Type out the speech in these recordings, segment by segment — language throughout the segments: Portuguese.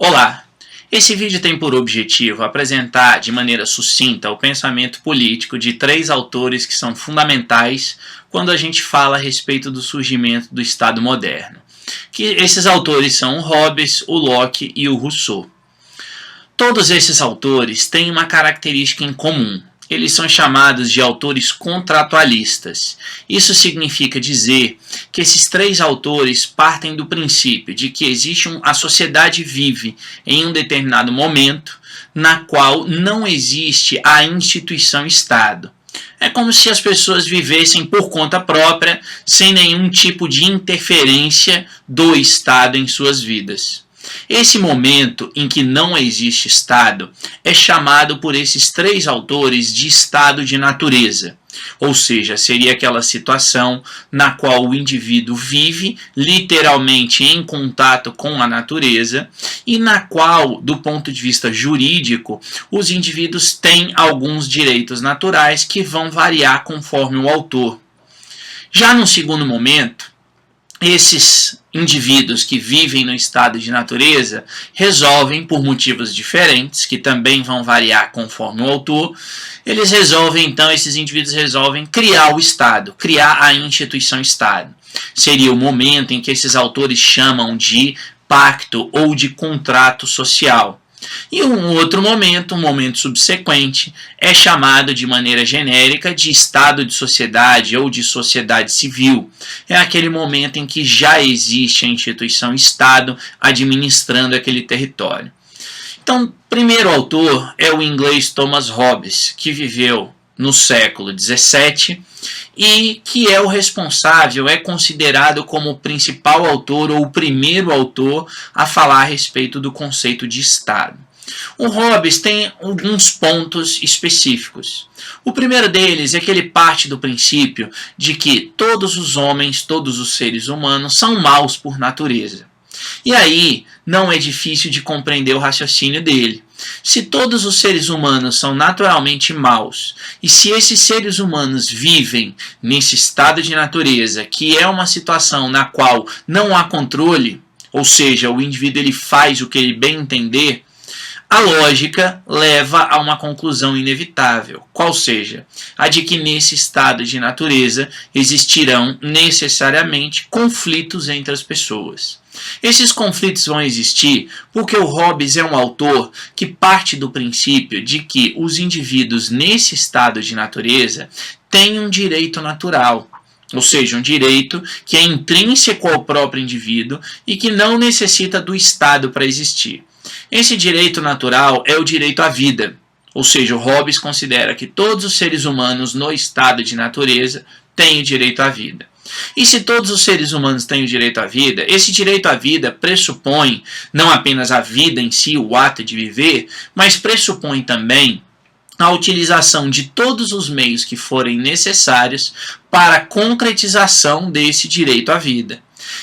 Olá! Esse vídeo tem por objetivo apresentar de maneira sucinta o pensamento político de três autores que são fundamentais quando a gente fala a respeito do surgimento do Estado moderno. Que esses autores são o Hobbes, o Locke e o Rousseau. Todos esses autores têm uma característica em comum. Eles são chamados de autores contratualistas. Isso significa dizer que esses três autores partem do princípio de que a sociedade vive em um determinado momento na qual não existe a instituição Estado. É como se as pessoas vivessem por conta própria, sem nenhum tipo de interferência do Estado em suas vidas. Esse momento em que não existe Estado é chamado por esses três autores de estado de natureza, ou seja, seria aquela situação na qual o indivíduo vive literalmente em contato com a natureza e na qual, do ponto de vista jurídico, os indivíduos têm alguns direitos naturais que vão variar conforme o autor. Já no segundo momento, esses indivíduos que vivem no estado de natureza resolvem, por motivos diferentes, que também vão variar conforme o autor, esses indivíduos resolvem criar o Estado, criar a instituição Estado. Seria o momento em que esses autores chamam de pacto ou de contrato social. E um outro momento, um momento subsequente, é chamado de maneira genérica de estado de sociedade ou de sociedade civil. É aquele momento em que já existe a instituição Estado administrando aquele território. Então, o primeiro autor é o inglês Thomas Hobbes, que viveu no século XVII e que é o responsável, é considerado como o principal autor ou o primeiro autor a falar a respeito do conceito de Estado. O Hobbes tem alguns pontos específicos. O primeiro deles é que ele parte do princípio de que todos os homens, todos os seres humanos são maus por natureza. E aí não é difícil de compreender o raciocínio dele. Se todos os seres humanos são naturalmente maus, e se esses seres humanos vivem nesse estado de natureza, que é uma situação na qual não há controle, ou seja, o indivíduo ele faz o que ele bem entender, a lógica leva a uma conclusão inevitável, qual seja, a de que nesse estado de natureza existirão necessariamente conflitos entre as pessoas. Esses conflitos vão existir porque o Hobbes é um autor que parte do princípio de que os indivíduos nesse estado de natureza têm um direito natural, ou seja, um direito que é intrínseco ao próprio indivíduo e que não necessita do Estado para existir. Esse direito natural é o direito à vida, ou seja, o Hobbes considera que todos os seres humanos no estado de natureza têm o direito à vida. E se todos os seres humanos têm o direito à vida, esse direito à vida pressupõe não apenas a vida em si, o ato de viver, mas pressupõe também a utilização de todos os meios que forem necessários para a concretização desse direito à vida.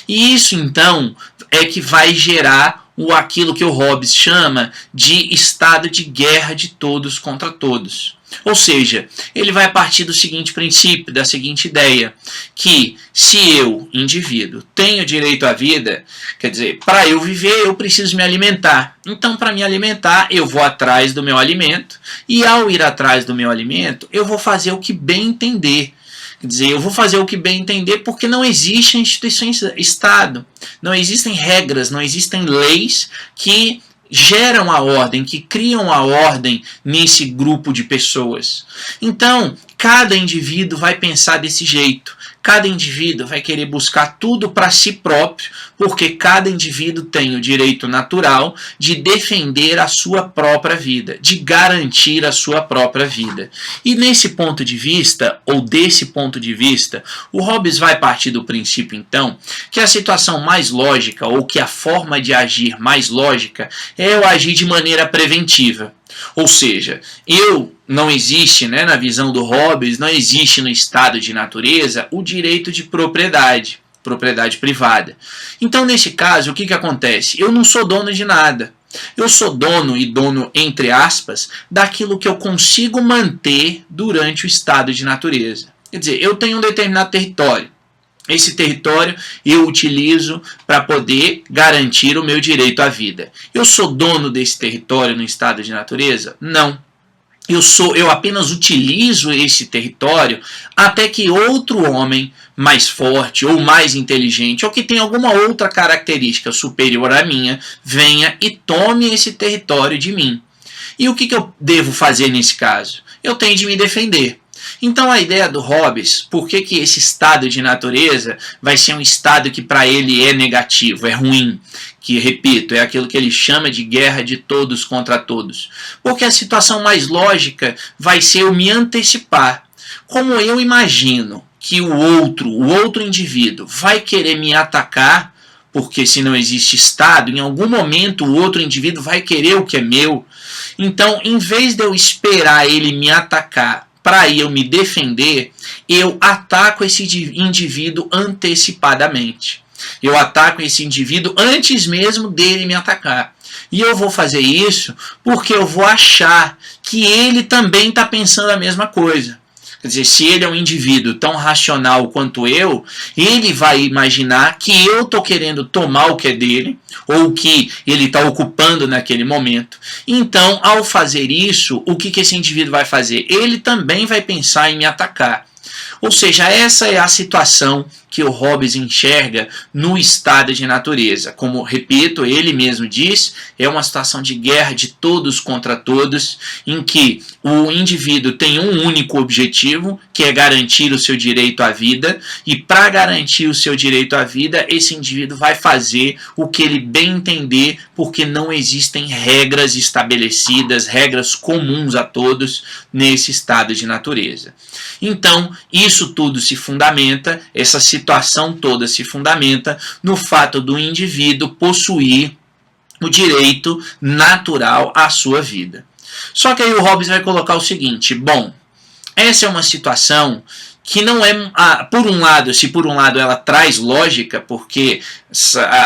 E isso, então, é que vai gerar aquilo que o Hobbes chama de estado de guerra de todos contra todos. Ou seja, ele vai partir do seguinte princípio, da seguinte ideia, que se eu, indivíduo, tenho direito à vida, quer dizer, para eu viver eu preciso me alimentar. Então, para me alimentar, eu vou atrás do meu alimento, e ao ir atrás do meu alimento, eu vou fazer o que bem entender. Quer dizer, eu vou fazer o que bem entender porque não existe a instituição Estado. Não existem regras, não existem leis que geram a ordem, que criam a ordem nesse grupo de pessoas. Então, cada indivíduo vai pensar desse jeito. Cada indivíduo vai querer buscar tudo para si próprio, porque cada indivíduo tem o direito natural de defender a sua própria vida, de garantir a sua própria vida. E nesse ponto de vista, ou desse ponto de vista, o Hobbes vai partir do princípio, então, que a situação mais lógica, ou que a forma de agir mais lógica, é o agir de maneira preventiva. Ou seja, não existe, na visão do Hobbes, não existe no estado de natureza o direito de propriedade privada. Então, nesse caso, o que acontece? Eu não sou dono de nada. Eu sou dono, e dono entre aspas, daquilo que eu consigo manter durante o estado de natureza. Quer dizer, eu tenho um determinado território. esse território eu utilizo para poder garantir o meu direito à vida. Eu sou dono desse território no estado de natureza? Não. Eu apenas utilizo esse território até que outro homem mais forte ou mais inteligente ou que tem alguma outra característica superior à minha venha e tome esse território de mim. E o que eu devo fazer nesse caso? Eu tenho de me defender. Então a ideia do Hobbes, por que esse estado de natureza vai ser um estado que para ele é negativo, é ruim, que, repito, é aquilo que ele chama de guerra de todos contra todos? Porque a situação mais lógica vai ser eu me antecipar. Como eu imagino que o outro indivíduo vai querer me atacar, porque se não existe estado, em algum momento o outro indivíduo vai querer o que é meu. Então, em vez de eu esperar ele me atacar para eu me defender, eu ataco esse indivíduo antecipadamente. Eu ataco esse indivíduo antes mesmo dele me atacar. E eu vou fazer isso porque eu vou achar que ele também está pensando a mesma coisa. Quer dizer, se ele é um indivíduo tão racional quanto eu, ele vai imaginar que eu estou querendo tomar o que é dele, ou que ele está ocupando naquele momento. Então, ao fazer isso, o que esse indivíduo vai fazer? Ele também vai pensar em me atacar. Ou seja, essa é a situação que o Hobbes enxerga no estado de natureza. Como, repito, ele mesmo diz, é uma situação de guerra de todos contra todos, em que o indivíduo tem um único objetivo, que é garantir o seu direito à vida, e para garantir o seu direito à vida, esse indivíduo vai fazer o que ele bem entender, porque não existem regras estabelecidas, regras comuns a todos nesse estado de natureza. Então, isso tudo se fundamenta, essa situação toda se fundamenta no fato do indivíduo possuir o direito natural à sua vida. Só que aí o Hobbes vai colocar o seguinte: bom, essa é uma situação que não é, por um lado, se por um lado ela traz lógica, porque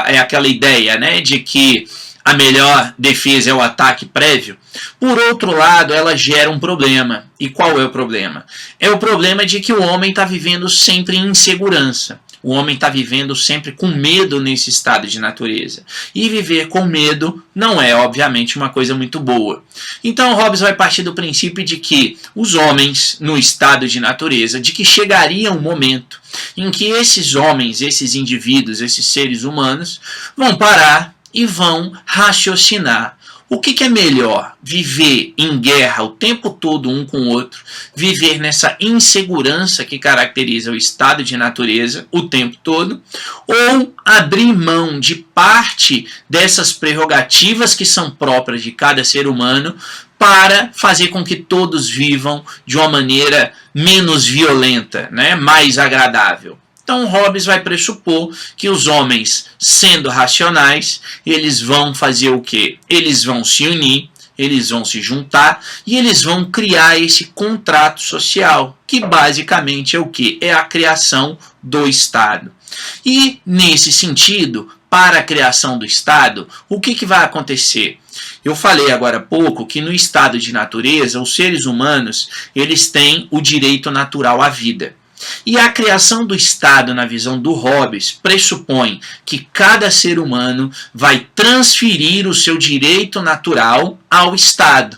é aquela ideia, né, de que a melhor defesa é o ataque prévio. Por outro lado, ela gera um problema. E qual é o problema? É o problema de que o homem está vivendo sempre em insegurança. O homem está vivendo sempre com medo nesse estado de natureza. E viver com medo não é, obviamente, uma coisa muito boa. Então, Hobbes vai partir do princípio de que os homens, no estado de natureza, de que chegaria um momento em que esses homens, esses indivíduos, esses seres humanos, vão parar e vão raciocinar. O que é melhor? Viver em guerra o tempo todo um com o outro, viver nessa insegurança que caracteriza o estado de natureza o tempo todo, ou abrir mão de parte dessas prerrogativas que são próprias de cada ser humano para fazer com que todos vivam de uma maneira menos violenta, né? Mais agradável. Então, Hobbes vai pressupor que os homens, sendo racionais, eles vão fazer o quê? Eles vão se unir, eles vão se juntar e eles vão criar esse contrato social, que basicamente é o quê? É a criação do Estado. E, nesse sentido, para a criação do Estado, o que vai acontecer? Eu falei agora há pouco que no estado de natureza, os seres humanos, eles têm o direito natural à vida. E a criação do Estado, na visão do Hobbes, pressupõe que cada ser humano vai transferir o seu direito natural ao Estado.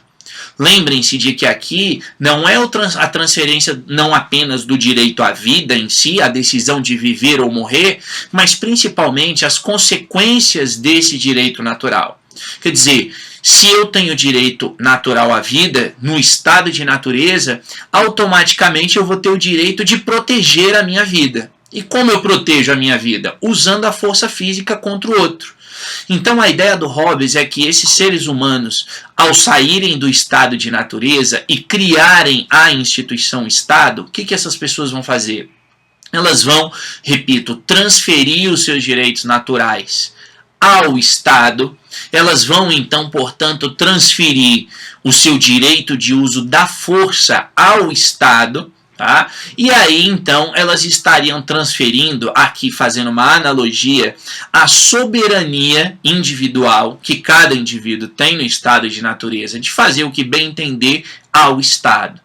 Lembrem-se de que aqui não é a transferência não apenas do direito à vida em si, a decisão de viver ou morrer, mas principalmente as consequências desse direito natural. Quer dizer, se eu tenho direito natural à vida, no estado de natureza, automaticamente eu vou ter o direito de proteger a minha vida. E como eu protejo a minha vida? Usando a força física contra o outro. Então a ideia do Hobbes é que esses seres humanos, ao saírem do estado de natureza e criarem a instituição Estado, o que essas pessoas vão fazer? Elas vão, repito, transferir os seus direitos naturais ao Estado. Elas vão então, portanto, transferir o seu direito de uso da força ao Estado, tá? E aí então elas estariam transferindo, aqui fazendo uma analogia, a soberania individual que cada indivíduo tem no estado de natureza de fazer o que bem entender ao Estado.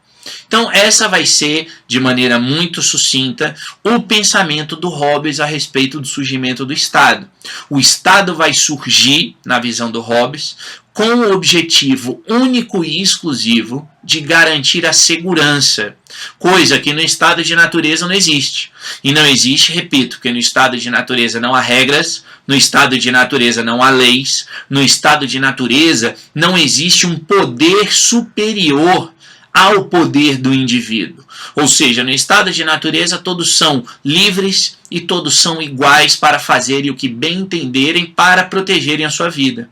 Então essa vai ser, de maneira muito sucinta, o pensamento do Hobbes a respeito do surgimento do Estado. O Estado vai surgir, na visão do Hobbes, com o objetivo único e exclusivo de garantir a segurança, coisa que no estado de natureza não existe. E não existe, repito, porque no estado de natureza não há regras, no estado de natureza não há leis, no estado de natureza não existe um poder superior ao poder do indivíduo. Ou seja, no estado de natureza todos são livres e todos são iguais para fazerem o que bem entenderem para protegerem a sua vida.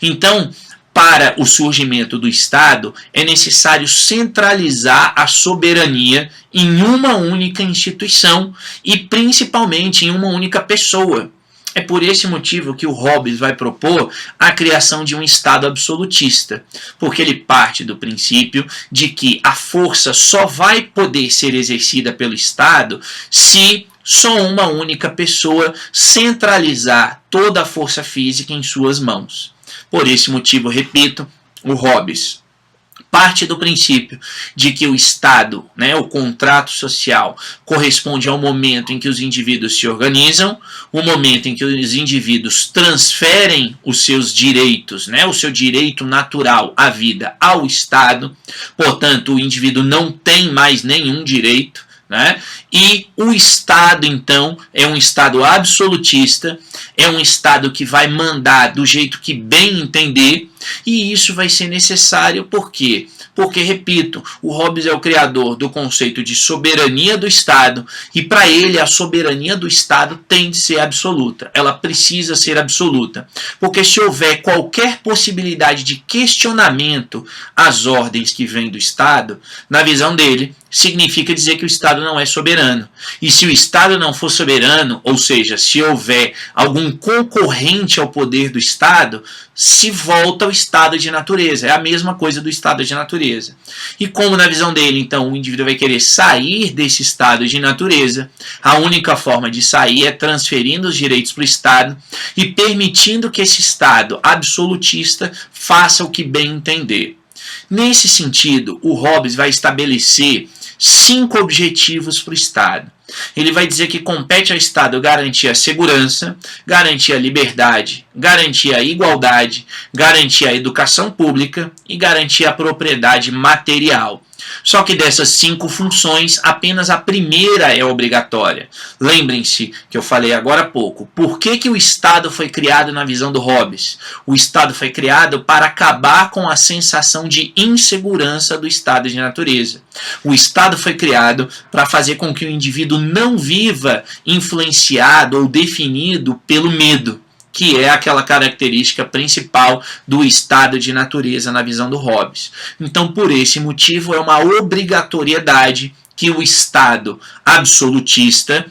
Então, para o surgimento do Estado, é necessário centralizar a soberania em uma única instituição e principalmente em uma única pessoa. É por esse motivo que o Hobbes vai propor a criação de um Estado absolutista, porque ele parte do princípio de que a força só vai poder ser exercida pelo Estado se só uma única pessoa centralizar toda a força física em suas mãos. Por esse motivo, repito, o Hobbes parte do princípio de que o Estado, o contrato social, corresponde ao momento em que os indivíduos se organizam, o momento em que os indivíduos transferem os seus direitos, o seu direito natural à vida ao Estado, portanto, o indivíduo não tem mais nenhum direito, e o Estado, então, é um Estado absolutista, é um Estado que vai mandar do jeito que bem entender, e isso vai ser necessário por quê? Porque, repito, o Hobbes é o criador do conceito de soberania do Estado, e para ele a soberania do Estado tem de ser absoluta, ela precisa ser absoluta, porque se houver qualquer possibilidade de questionamento às ordens que vêm do Estado, na visão dele, significa dizer que o Estado não é soberano. E se o Estado não for soberano, ou seja, se houver algum concorrente ao poder do Estado, se volta ao estado de natureza. É a mesma coisa do estado de natureza. E como na visão dele, então, o indivíduo vai querer sair desse estado de natureza, a única forma de sair é transferindo os direitos para o Estado e permitindo que esse Estado absolutista faça o que bem entender. Nesse sentido, o Hobbes vai estabelecer 5 objetivos para o Estado. Ele vai dizer que compete ao Estado garantir a segurança, garantir a liberdade, garantir a igualdade, garantir a educação pública e garantir a propriedade material. Só que dessas 5 funções, apenas a primeira é obrigatória. Lembrem-se que eu falei agora há pouco. Por que o Estado foi criado na visão do Hobbes? O Estado foi criado para acabar com a sensação de insegurança do estado de natureza. O Estado foi criado para fazer com que o indivíduo não viva influenciado ou definido pelo medo, que é aquela característica principal do estado de natureza na visão do Hobbes. Então, por esse motivo, é uma obrigatoriedade que o Estado absolutista,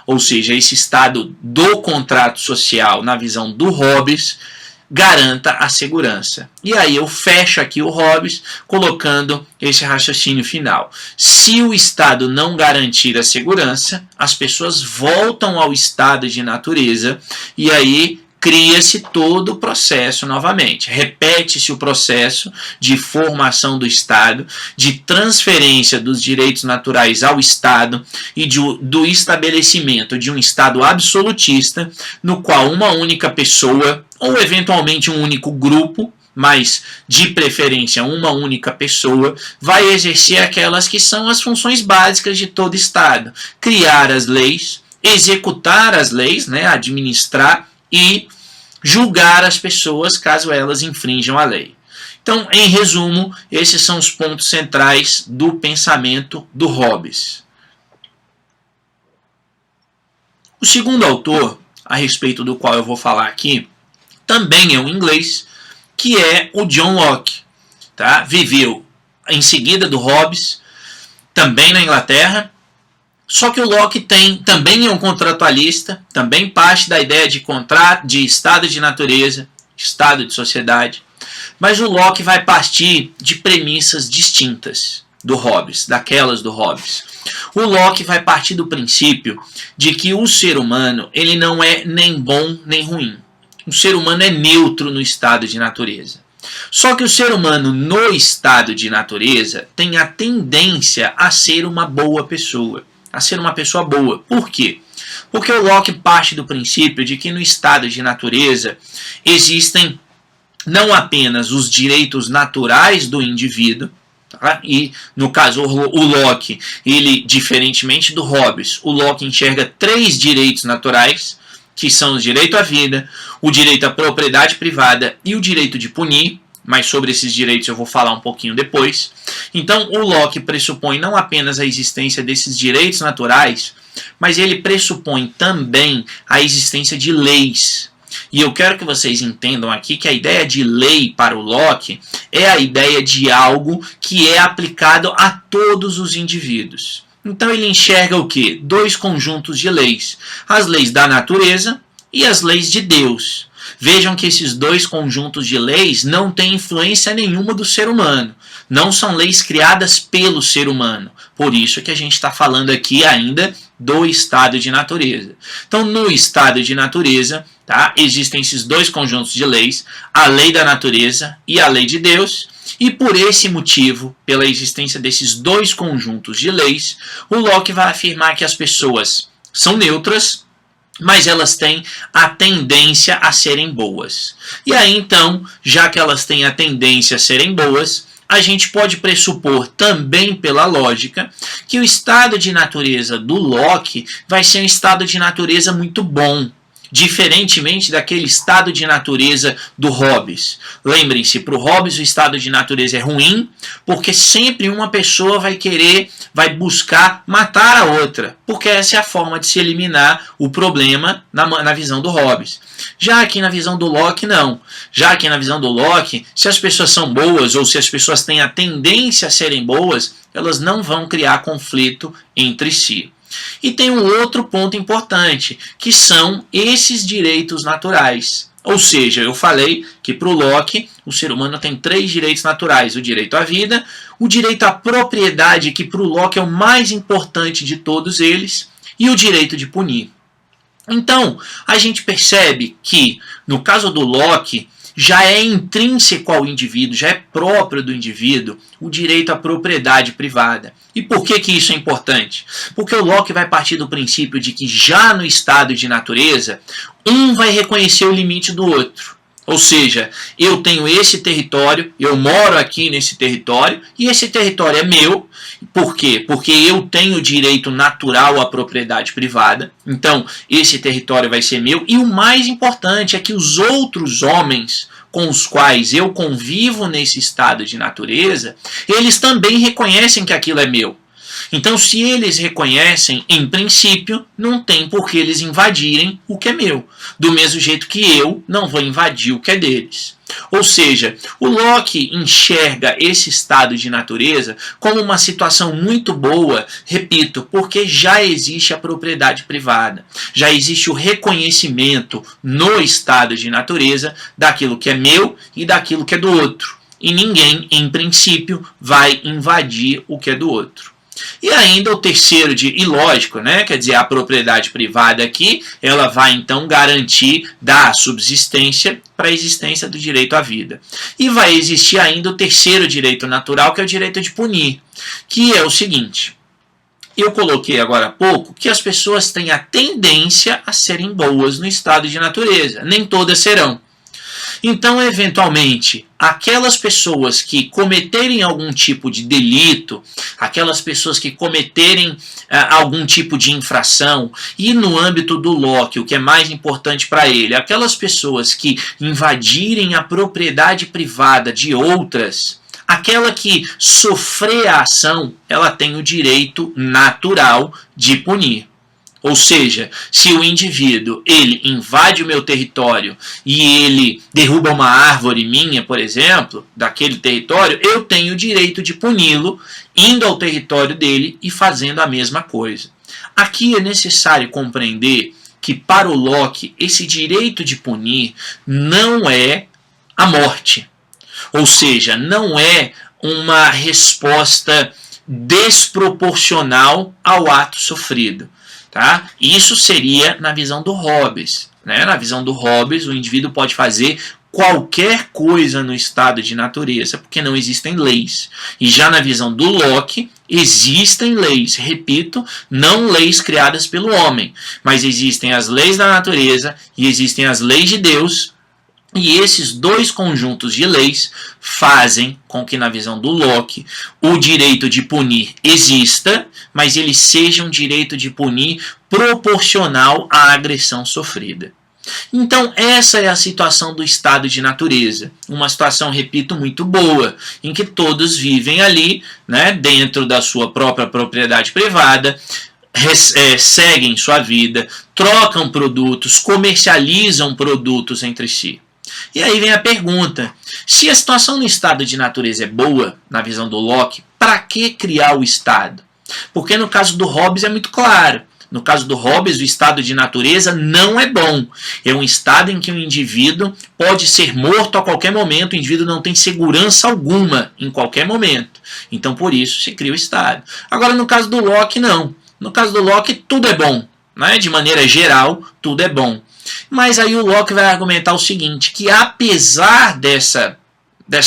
ou seja, esse Estado do contrato social na visão do Hobbes, garanta a segurança. E aí eu fecho aqui o Hobbes colocando esse raciocínio final. Se o Estado não garantir a segurança, as pessoas voltam ao estado de natureza e aí cria-se todo o processo novamente. Repete-se o processo de formação do Estado, de transferência dos direitos naturais ao Estado e do estabelecimento de um Estado absolutista, no qual uma única pessoa, ou eventualmente um único grupo, mas de preferência uma única pessoa, vai exercer aquelas que são as funções básicas de todo Estado: criar as leis, executar as leis, administrar e julgar as pessoas caso elas infringam a lei. Então, em resumo, esses são os pontos centrais do pensamento do Hobbes. O segundo autor, a respeito do qual eu vou falar aqui, também é um inglês, que é o John Locke. Viveu em seguida do Hobbes, também na Inglaterra. Só que o Locke também é um contratualista, também parte da ideia de contrato, de estado de natureza, estado de sociedade. Mas o Locke vai partir de premissas distintas do Hobbes, daquelas do Hobbes. O Locke vai partir do princípio de que o ser humano ele não é nem bom nem ruim. O ser humano é neutro no estado de natureza. Só que o ser humano, no estado de natureza, tem a tendência a ser uma boa pessoa, a ser uma pessoa boa. Por quê? Porque o Locke parte do princípio de que no estado de natureza existem não apenas os direitos naturais do indivíduo, tá? E no caso o Locke, ele, diferentemente do Hobbes, o Locke enxerga 3 direitos naturais, que são o direito à vida, o direito à propriedade privada e o direito de punir, mas sobre esses direitos eu vou falar um pouquinho depois. Então o Locke pressupõe não apenas a existência desses direitos naturais, mas ele pressupõe também a existência de leis. E eu quero que vocês entendam aqui que a ideia de lei para o Locke é a ideia de algo que é aplicado a todos os indivíduos. Então ele enxerga o quê? 2 conjuntos de leis. As leis da natureza e as leis de Deus. Vejam que esses 2 conjuntos de leis não têm influência nenhuma do ser humano. Não são leis criadas pelo ser humano. Por isso que a gente está falando aqui ainda do estado de natureza. Então, no estado de natureza, tá, existem esses 2 conjuntos de leis, a lei da natureza e a lei de Deus. E por esse motivo, pela existência desses 2 conjuntos de leis, o Locke vai afirmar que as pessoas são neutras, mas elas têm a tendência a serem boas. E aí então, já que elas têm a tendência a serem boas, a gente pode pressupor também pela lógica que o estado de natureza do Locke vai ser um estado de natureza muito bom, diferentemente daquele estado de natureza do Hobbes. Lembrem-se, para o Hobbes o estado de natureza é ruim, porque sempre uma pessoa vai buscar matar a outra, porque essa é a forma de se eliminar o problema na visão do Hobbes. Já aqui na visão do Locke, não. Já aqui na visão do Locke, se as pessoas são boas ou se as pessoas têm a tendência a serem boas, elas não vão criar conflito entre si. E tem um outro ponto importante, que são esses direitos naturais. Ou seja, eu falei que para o Locke, o ser humano tem 3 direitos naturais. O direito à vida, o direito à propriedade, que para o Locke é o mais importante de todos eles, e o direito de punir. Então, a gente percebe que, no caso do Locke, já é intrínseco ao indivíduo, já é próprio do indivíduo o direito à propriedade privada. E por que isso é importante? Porque o Locke vai partir do princípio de que já no estado de natureza, um vai reconhecer o limite do outro. Ou seja, eu tenho esse território, eu moro aqui nesse território, e esse território é meu. Por quê? Porque eu tenho direito natural à propriedade privada. Então, esse território vai ser meu. E o mais importante é que os outros homens com os quais eu convivo nesse estado de natureza, eles também reconhecem que aquilo é meu. Então, se eles reconhecem, em princípio, não tem por que eles invadirem o que é meu. Do mesmo jeito que eu não vou invadir o que é deles. Ou seja, o Locke enxerga esse estado de natureza como uma situação muito boa, repito, porque já existe a propriedade privada. Já existe o reconhecimento no estado de natureza daquilo que é meu e daquilo que é do outro. E ninguém, em princípio, vai invadir o que é do outro. E ainda o terceiro e lógico, né? Quer dizer, a propriedade privada aqui, ela vai então garantir dar subsistência para a existência do direito à vida. E vai existir ainda o terceiro direito natural, que é o direito de punir, que é o seguinte: eu coloquei agora há pouco que as pessoas têm a tendência a serem boas no estado de natureza, nem todas serão. Então, eventualmente, aquelas pessoas que cometerem algum tipo de delito, aquelas pessoas que cometerem algum tipo de infração, e no âmbito do Locke, o que é mais importante para ele, aquelas pessoas que invadirem a propriedade privada de outras, aquela que sofrer a ação, ela tem o direito natural de punir. Ou seja, se o indivíduo ele invade o meu território e ele derruba uma árvore minha, por exemplo, daquele território, eu tenho o direito de puni-lo indo ao território dele e fazendo a mesma coisa. Aqui é necessário compreender que para o Locke esse direito de punir não é a morte. Ou seja, não é uma resposta desproporcional ao ato sofrido. Tá? Isso seria na visão do Hobbes. Né? Na visão do Hobbes, o indivíduo pode fazer qualquer coisa no estado de natureza, porque não existem leis. E já na visão do Locke, existem leis, repito, não leis criadas pelo homem, mas existem as leis da natureza e existem as leis de Deus, e esses dois conjuntos de leis fazem com que, na visão do Locke, o direito de punir exista, mas ele seja um direito de punir proporcional à agressão sofrida. Então, essa é a situação do estado de natureza. Uma situação, repito, muito boa, em que todos vivem ali, né, dentro da sua própria propriedade privada, seguem sua vida, trocam produtos, comercializam produtos entre si. E aí vem a pergunta: se a situação no estado de natureza é boa, na visão do Locke, para que criar o estado? Porque no caso do Hobbes é muito claro. No caso do Hobbes, o estado de natureza não é bom. É um estado em que o indivíduo pode ser morto a qualquer momento, o indivíduo não tem segurança alguma em qualquer momento. Então, por isso, se cria o estado. Agora, no caso do Locke, não. No caso do Locke, tudo é bom. Né? De maneira geral, tudo é bom. Mas aí o Locke vai argumentar o seguinte, que apesar dessa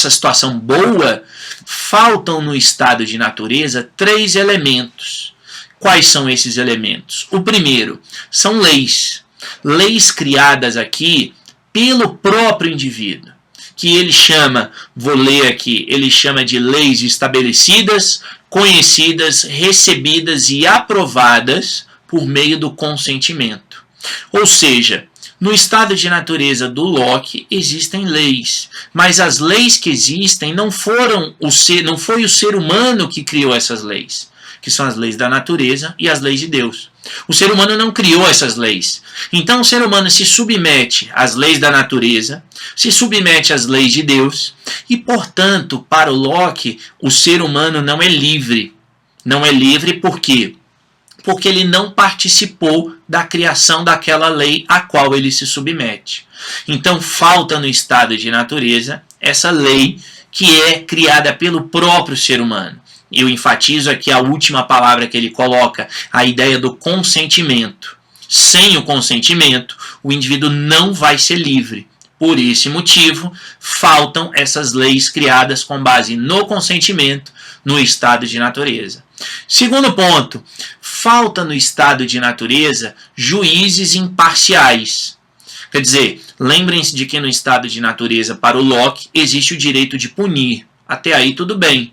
situação boa, faltam no estado de natureza 3 elementos. Quais são esses elementos? O primeiro são leis. Leis criadas aqui pelo próprio indivíduo, que ele chama, vou ler aqui, ele chama de leis estabelecidas, conhecidas, recebidas e aprovadas por meio do consentimento. Ou seja, no estado de natureza do Locke existem leis, mas as leis que existem não foi o ser humano que criou essas leis, que são as leis da natureza e as leis de Deus. O ser humano não criou essas leis. Então o ser humano se submete às leis da natureza, se submete às leis de Deus, e, portanto, para o Locke, o ser humano não é livre. Não é livre por quê? Porque ele não participou da criação daquela lei a qual ele se submete. Então falta no estado de natureza essa lei que é criada pelo próprio ser humano. Eu enfatizo aqui a última palavra que ele coloca, a ideia do consentimento. Sem o consentimento, o indivíduo não vai ser livre. Por esse motivo, faltam essas leis criadas com base no consentimento no estado de natureza. Segundo ponto, falta no estado de natureza juízes imparciais. Quer dizer, lembrem-se de que no estado de natureza, para o Locke, existe o direito de punir. Até aí tudo bem.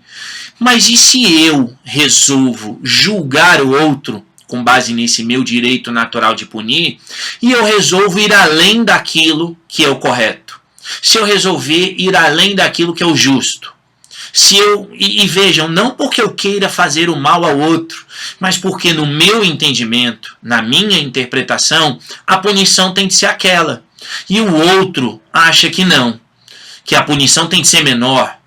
Mas e se eu resolvo julgar o outro com base nesse meu direito natural de punir, e eu resolvo ir além daquilo que é o correto? Se eu resolver ir além daquilo que é o justo? E vejam, não porque eu queira fazer o mal ao outro, mas porque no meu entendimento, na minha interpretação, a punição tem de ser aquela. E o outro acha que não, que a punição tem de ser menor.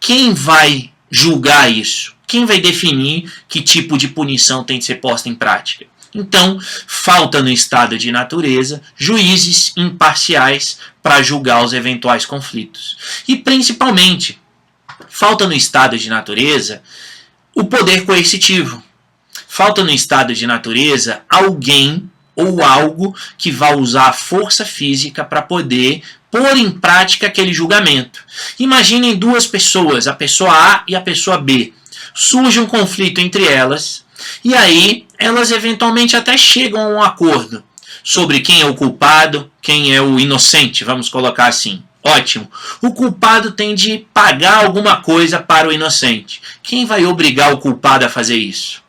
Quem vai julgar isso? Quem vai definir que tipo de punição tem de ser posta em prática? Então, falta no estado de natureza juízes imparciais para julgar os eventuais conflitos. E, principalmente, falta no estado de natureza o poder coercitivo. Falta no estado de natureza alguém ou algo que vá usar a força física para poder pôr em prática aquele julgamento. Imaginem duas pessoas, a pessoa A e a pessoa B. Surge um conflito entre elas e aí elas eventualmente até chegam a um acordo sobre quem é o culpado, quem é o inocente, vamos colocar assim. Ótimo. O culpado tem de pagar alguma coisa para o inocente. Quem vai obrigar o culpado a fazer isso?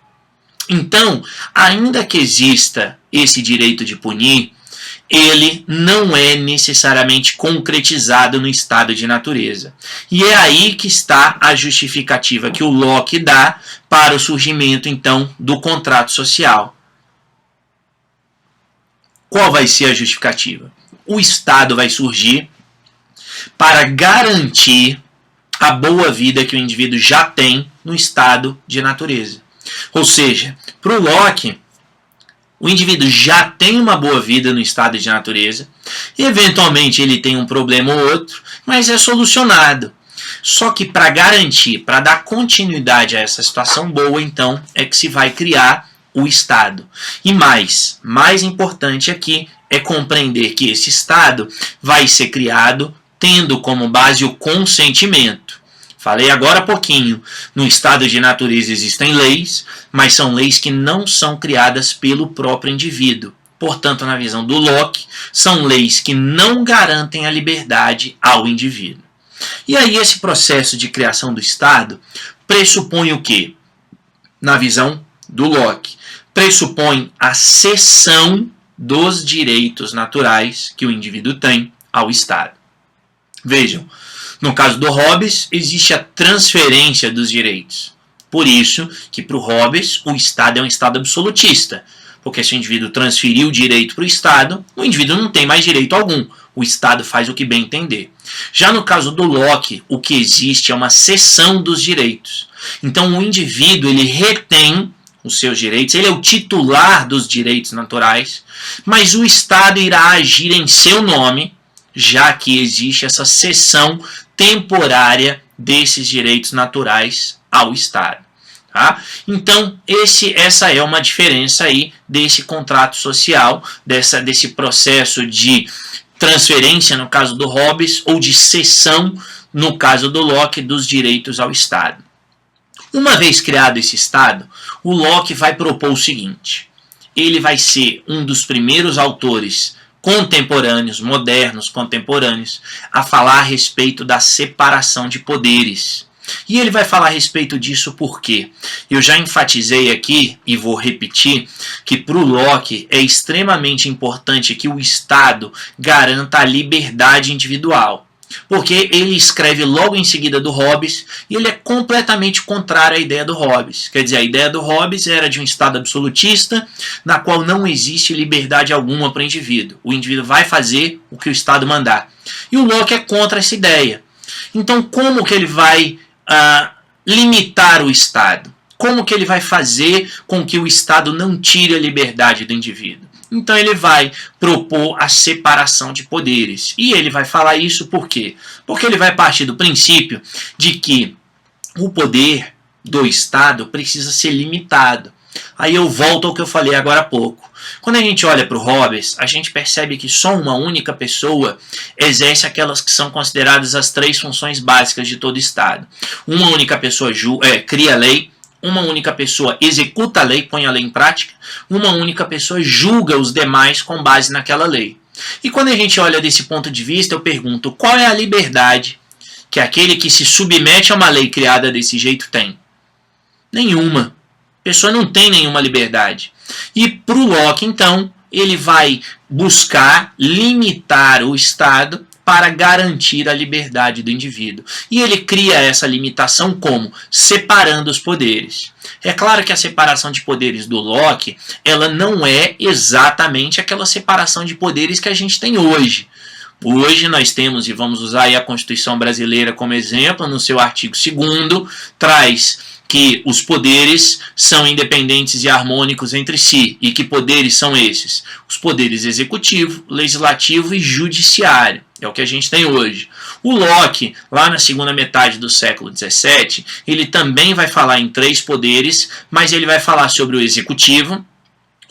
Então, ainda que exista esse direito de punir, ele não é necessariamente concretizado no estado de natureza. E é aí que está a justificativa que o Locke dá para o surgimento, então, do contrato social. Qual vai ser a justificativa? O Estado vai surgir para garantir a boa vida que o indivíduo já tem no estado de natureza. Ou seja, para o Locke, o indivíduo já tem uma boa vida no estado de natureza, e eventualmente ele tem um problema ou outro, mas é solucionado. Só que para garantir, para dar continuidade a essa situação boa, então, é que se vai criar o Estado. E mais importante aqui é compreender que esse Estado vai ser criado tendo como base o consentimento. Falei agora há pouquinho, no estado de natureza existem leis, mas são leis que não são criadas pelo próprio indivíduo. Portanto, na visão do Locke, são leis que não garantem a liberdade ao indivíduo. E aí esse processo de criação do Estado pressupõe o quê? Na visão do Locke, pressupõe a cessão dos direitos naturais que o indivíduo tem ao Estado. Vejam, no caso do Hobbes, existe a transferência dos direitos. Por isso que para o Hobbes o Estado é um Estado absolutista. Porque se o indivíduo transferir o direito para o Estado, o indivíduo não tem mais direito algum. O Estado faz o que bem entender. Já no caso do Locke, o que existe é uma cessão dos direitos. Então o indivíduo ele retém os seus direitos, ele é o titular dos direitos naturais, mas o Estado irá agir em seu nome, já que existe essa cessão temporária desses direitos naturais ao Estado. Tá? Então, essa é uma diferença aí desse contrato social, desse processo de transferência, no caso do Hobbes, ou de cessão, no caso do Locke, dos direitos ao Estado. Uma vez criado esse Estado, o Locke vai propor o seguinte: ele vai ser um dos primeiros autores contemporâneos, modernos, contemporâneos, a falar a respeito da separação de poderes. E ele vai falar a respeito disso porque eu já enfatizei aqui, e vou repetir, que para o Locke é extremamente importante que o Estado garanta a liberdade individual. Porque ele escreve logo em seguida do Hobbes e ele é completamente contrário à ideia do Hobbes. Quer dizer, a ideia do Hobbes era de um Estado absolutista na qual não existe liberdade alguma para o indivíduo. O indivíduo vai fazer o que o Estado mandar. E o Locke é contra essa ideia. Então, como que ele vai limitar o Estado? Como que ele vai fazer com que o Estado não tire a liberdade do indivíduo? Então ele vai propor a separação de poderes. E ele vai falar isso por quê? Porque ele vai partir do princípio de que o poder do Estado precisa ser limitado. Aí eu volto ao que eu falei agora há pouco. Quando a gente olha para o Hobbes, a gente percebe que só uma única pessoa exerce aquelas que são consideradas as 3 funções básicas de todo Estado. Uma única pessoa cria a lei, uma única pessoa executa a lei, põe a lei em prática, uma única pessoa julga os demais com base naquela lei. E quando a gente olha desse ponto de vista, eu pergunto, qual é a liberdade que aquele que se submete a uma lei criada desse jeito tem? Nenhuma. A pessoa não tem nenhuma liberdade. E para o Locke, então, ele vai buscar limitar o Estado para garantir a liberdade do indivíduo. E ele cria essa limitação como? Separando os poderes. É claro que a separação de poderes do Locke, ela não é exatamente aquela separação de poderes que a gente tem hoje. Hoje nós temos, e vamos usar aí a Constituição Brasileira como exemplo, no seu artigo 2º, traz que os poderes são independentes e harmônicos entre si. E que poderes são esses? Os poderes executivo, legislativo e judiciário. É o que a gente tem hoje. O Locke, lá na segunda metade do século XVII, ele também vai falar em 3 poderes, mas ele vai falar sobre o executivo,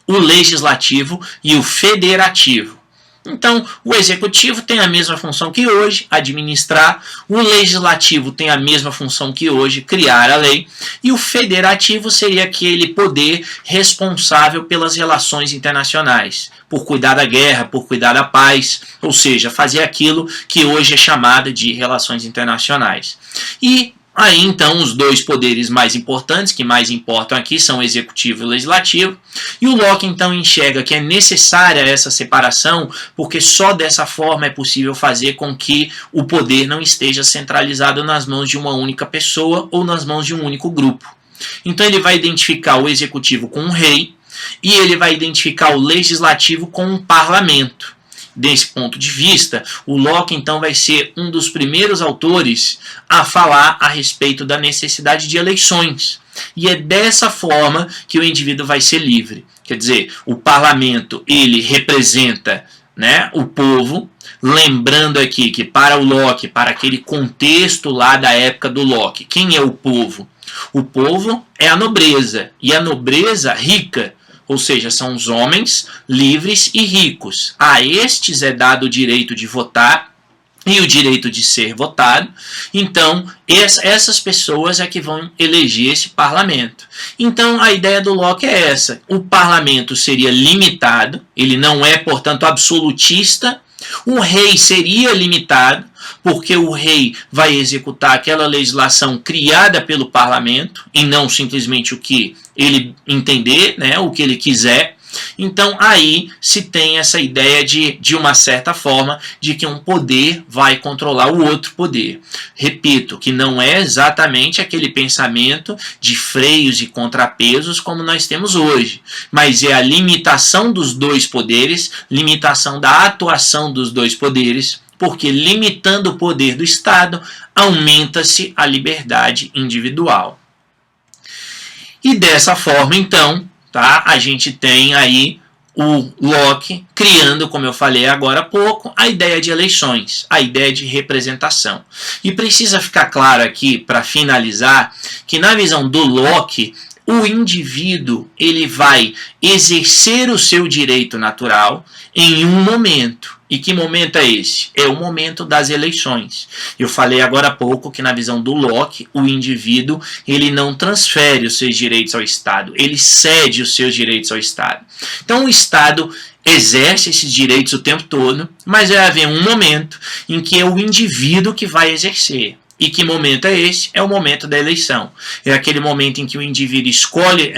o legislativo e o federativo. Então, o executivo tem a mesma função que hoje, administrar, o legislativo tem a mesma função que hoje, criar a lei, e o federativo seria aquele poder responsável pelas relações internacionais, por cuidar da guerra, por cuidar da paz, ou seja, fazer aquilo que hoje é chamado de relações internacionais. E aí, então, os 2 poderes mais importantes, que mais importam aqui, são o executivo e o legislativo. E o Locke, então, enxerga que é necessária essa separação, porque só dessa forma é possível fazer com que o poder não esteja centralizado nas mãos de uma única pessoa ou nas mãos de um único grupo. Então, ele vai identificar o executivo com um rei e ele vai identificar o legislativo com um parlamento. Desse ponto de vista, o Locke então vai ser um dos primeiros autores a falar a respeito da necessidade de eleições. E é dessa forma que o indivíduo vai ser livre. Quer dizer, o parlamento ele representa, né, o povo, lembrando aqui que para o Locke, para aquele contexto lá da época do Locke, quem é o povo? O povo é a nobreza, e a nobreza rica. Ou seja, são os homens livres e ricos. A estes é dado o direito de votar e o direito de ser votado. Então, essas pessoas é que vão eleger esse parlamento. Então, a ideia do Locke é essa. O parlamento seria limitado, ele não é, portanto, absolutista. O rei seria limitado, porque o rei vai executar aquela legislação criada pelo parlamento, e não simplesmente o que ele entender, né, o que ele quiser. Então aí se tem essa ideia de uma certa forma, de que um poder vai controlar o outro poder. Repito, que não é exatamente aquele pensamento de freios e contrapesos como nós temos hoje, mas é a limitação dos dois poderes, limitação da atuação dos dois poderes, porque limitando o poder do Estado, aumenta-se a liberdade individual. E dessa forma, então, tá, a gente tem aí o Locke criando, como eu falei agora há pouco, a ideia de eleições, a ideia de representação. E precisa ficar claro aqui, para finalizar, que na visão do Locke, o indivíduo ele vai exercer o seu direito natural em um momento. E que momento é esse? É o momento das eleições. Eu falei agora há pouco que na visão do Locke, o indivíduo ele não transfere os seus direitos ao Estado, ele cede os seus direitos ao Estado. Então o Estado exerce esses direitos o tempo todo, mas vai haver um momento em que é o indivíduo que vai exercer. E que momento é esse? É o momento da eleição. É aquele momento em que o indivíduo escolhe,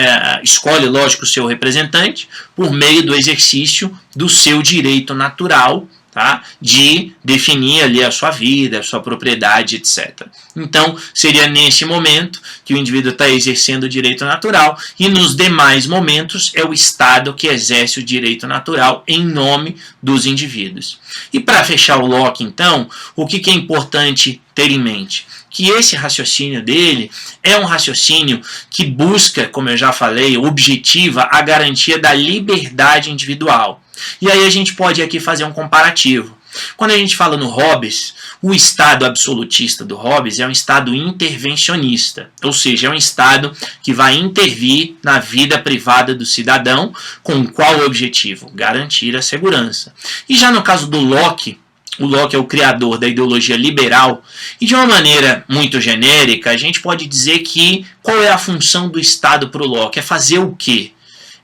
lógico, o seu representante por meio do exercício do seu direito natural, tá? De definir ali a sua vida, a sua propriedade, etc. Então, seria nesse momento que o indivíduo está exercendo o direito natural e nos demais momentos é o Estado que exerce o direito natural em nome dos indivíduos. E para fechar o Locke, então, o que é importante ter em mente? Que esse raciocínio dele é um raciocínio que busca, como eu já falei, objetiva a garantia da liberdade individual. E aí a gente pode aqui fazer um comparativo. Quando a gente fala no Hobbes, o Estado absolutista do Hobbes é um Estado intervencionista, ou seja, é um Estado que vai intervir na vida privada do cidadão com qual objetivo? Garantir a segurança. E já no caso do Locke, o Locke é o criador da ideologia liberal, e de uma maneira muito genérica, a gente pode dizer que qual é a função do Estado para o Locke? É fazer o quê?